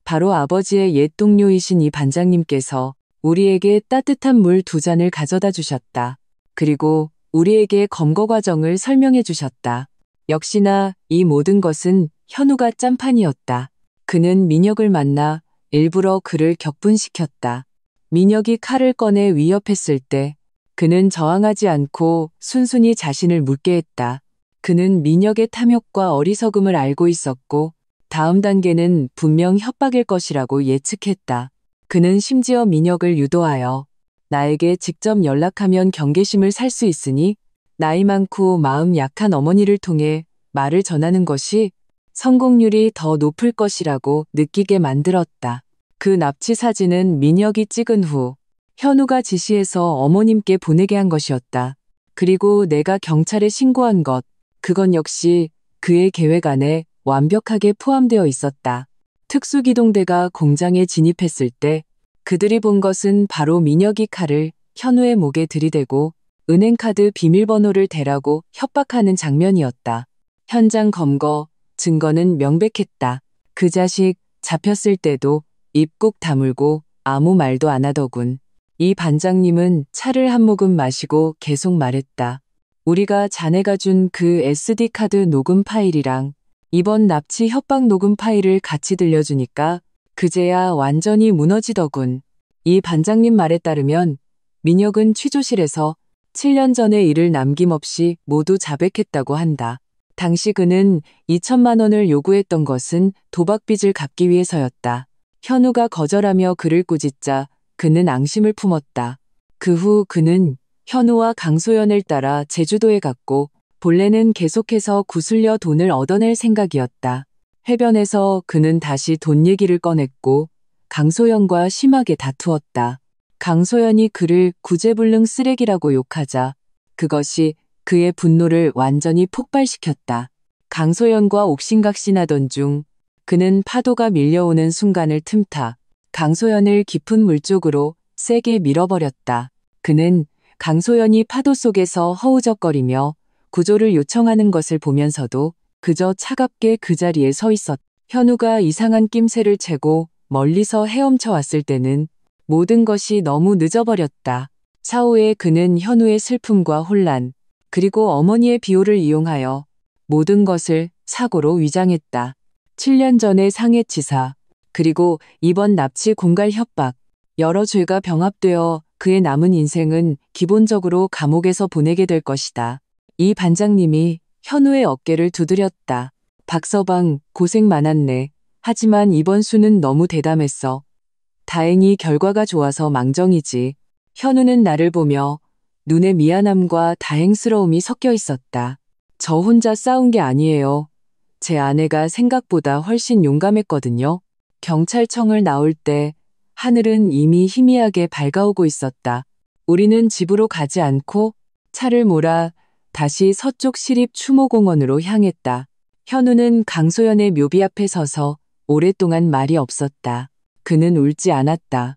바로 아버지의 옛 동료이신 이 반장님께서 우리에게 따뜻한 물 2잔을 가져다 주셨다. 그리고 우리에게 검거 과정을 설명해 주셨다. 역시나 이 모든 것은 현우가 짠판이었다. 그는 민혁을 만나 일부러 그를 격분시켰다. 민혁이 칼을 꺼내 위협했을 때 그는 저항하지 않고 순순히 자신을 묻게 했다. 그는 민혁의 탐욕과 어리석음을 알고 있었고 다음 단계는 분명 협박일 것이라고 예측했다. 그는 심지어 민혁을 유도하여 나에게 직접 연락하면 경계심을 살 수 있으니 나이 많고 마음 약한 어머니를 통해 말을 전하는 것이 성공률이 더 높을 것이라고 느끼게 만들었다. 그 납치 사진은 민혁이 찍은 후 현우가 지시해서 어머님께 보내게 한 것이었다. 그리고 내가 경찰에 신고한 것, 그건 역시 그의 계획 안에 완벽하게 포함되어 있었다. 특수기동대가 공장에 진입했을 때 그들이 본 것은 바로 민혁이 칼을 현우의 목에 들이대고 은행카드 비밀번호를 대라고 협박하는 장면이었다. 현장 검거, 증거는 명백했다. 그 자식 잡혔을 때도 입 꾹 다물고 아무 말도 안 하더군. 이 반장님은 차를 한 모금 마시고 계속 말했다. 우리가 자네가 준 그 SD카드 녹음 파일이랑 이번 납치 협박 녹음 파일을 같이 들려주니까 그제야 완전히 무너지더군. 이 반장님 말에 따르면 민혁은 취조실에서 7년 전의 일을 남김없이 모두 자백했다고 한다. 당시 그는 2천만 원을 요구했던 것은 도박빚을 갚기 위해서였다. 현우가 거절하며 그를 꾸짖자 그는 앙심을 품었다. 그 후 그는 현우와 강소연을 따라 제주도에 갔고 본래는 계속해서 구슬려 돈을 얻어낼 생각이었다. 해변에서 그는 다시 돈 얘기를 꺼냈고 강소연과 심하게 다투었다. 강소연이 그를 구제불능 쓰레기라고 욕하자 그것이 그의 분노를 완전히 폭발시켰다. 강소연과 옥신각신하던 중 그는 파도가 밀려오는 순간을 틈타 강소연을 깊은 물 쪽으로 세게 밀어버렸다. 그는 강소연이 파도 속에서 허우적거리며 구조를 요청하는 것을 보면서도 그저 차갑게 그 자리에 서 있었다. 현우가 이상한 낌새를 채고 멀리서 헤엄쳐 왔을 때는 모든 것이 너무 늦어버렸다. 사후에 그는 현우의 슬픔과 혼란, 그리고 어머니의 비호를 이용하여 모든 것을 사고로 위장했다. 7년 전의 상해치사, 그리고 이번 납치 공갈 협박, 여러 죄가 병합되어 그의 남은 인생은 기본적으로 감옥에서 보내게 될 것이다. 이 반장님이 현우의 어깨를 두드렸다. 박서방, 고생 많았네. 하지만 이번 수는 너무 대담했어. 다행히 결과가 좋아서 망정이지. 현우는 나를 보며 눈에 미안함과 다행스러움이 섞여 있었다. 저 혼자 싸운 게 아니에요. 제 아내가 생각보다 훨씬 용감했거든요. 경찰청을 나올 때 하늘은 이미 희미하게 밝아오고 있었다. 우리는 집으로 가지 않고 차를 몰아 다시 서쪽 시립 추모공원으로 향했다. 현우는 강소연의 묘비 앞에 서서 오랫동안 말이 없었다. 그는 울지 않았다.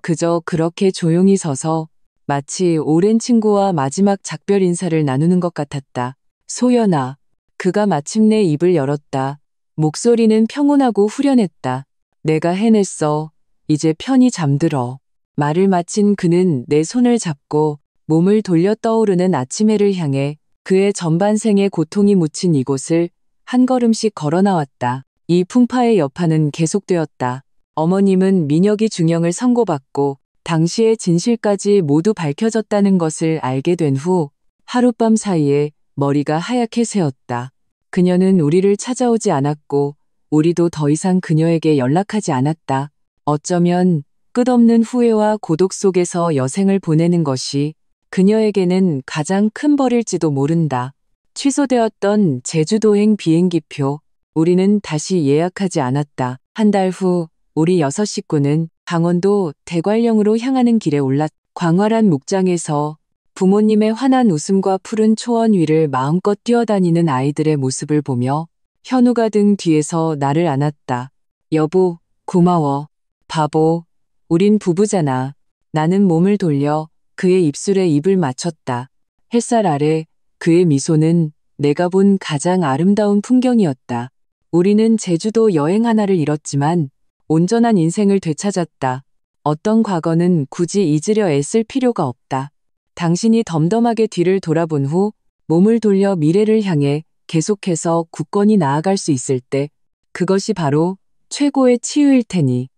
그저 그렇게 조용히 서서 마치 오랜 친구와 마지막 작별 인사를 나누는 것 같았다. 소연아. 그가 마침내 입을 열었다. 목소리는 평온하고 후련했다. 내가 해냈어. 이제 편히 잠들어. 말을 마친 그는 내 손을 잡고 몸을 돌려 떠오르는 아침 해를 향해 그의 전반생의 고통이 묻힌 이곳을 한 걸음씩 걸어 나왔다. 이 풍파의 여파는 계속되었다. 어머님은 민혁이 중형을 선고받고 당시의 진실까지 모두 밝혀졌다는 것을 알게 된 후 하룻밤 사이에 머리가 하얗게 새었다. 그녀는 우리를 찾아오지 않았고 우리도 더 이상 그녀에게 연락하지 않았다. 어쩌면 끝없는 후회와 고독 속에서 여생을 보내는 것이 그녀에게는 가장 큰 벌일지도 모른다. 취소되었던 제주도행 비행기표, 우리는 다시 예약하지 않았다. 한 달 후 우리 6 식구는 강원도 대관령으로 향하는 길에 올랐다. 광활한 목장에서 부모님의 환한 웃음과 푸른 초원 위를 마음껏 뛰어다니는 아이들의 모습을 보며 현우가 등 뒤에서 나를 안았다. 여보, 고마워. 바보, 우린 부부잖아. 나는 몸을 돌려 그의 입술에 입을 맞췄다. 햇살 아래 그의 미소는 내가 본 가장 아름다운 풍경이었다. 우리는 제주도 여행 하나를 잃었지만 온전한 인생을 되찾았다. 어떤 과거는 굳이 잊으려 애쓸 필요가 없다. 당신이 덤덤하게 뒤를 돌아본 후 몸을 돌려 미래를 향해 계속해서 굳건히 나아갈 수 있을 때 그것이 바로 최고의 치유일 테니.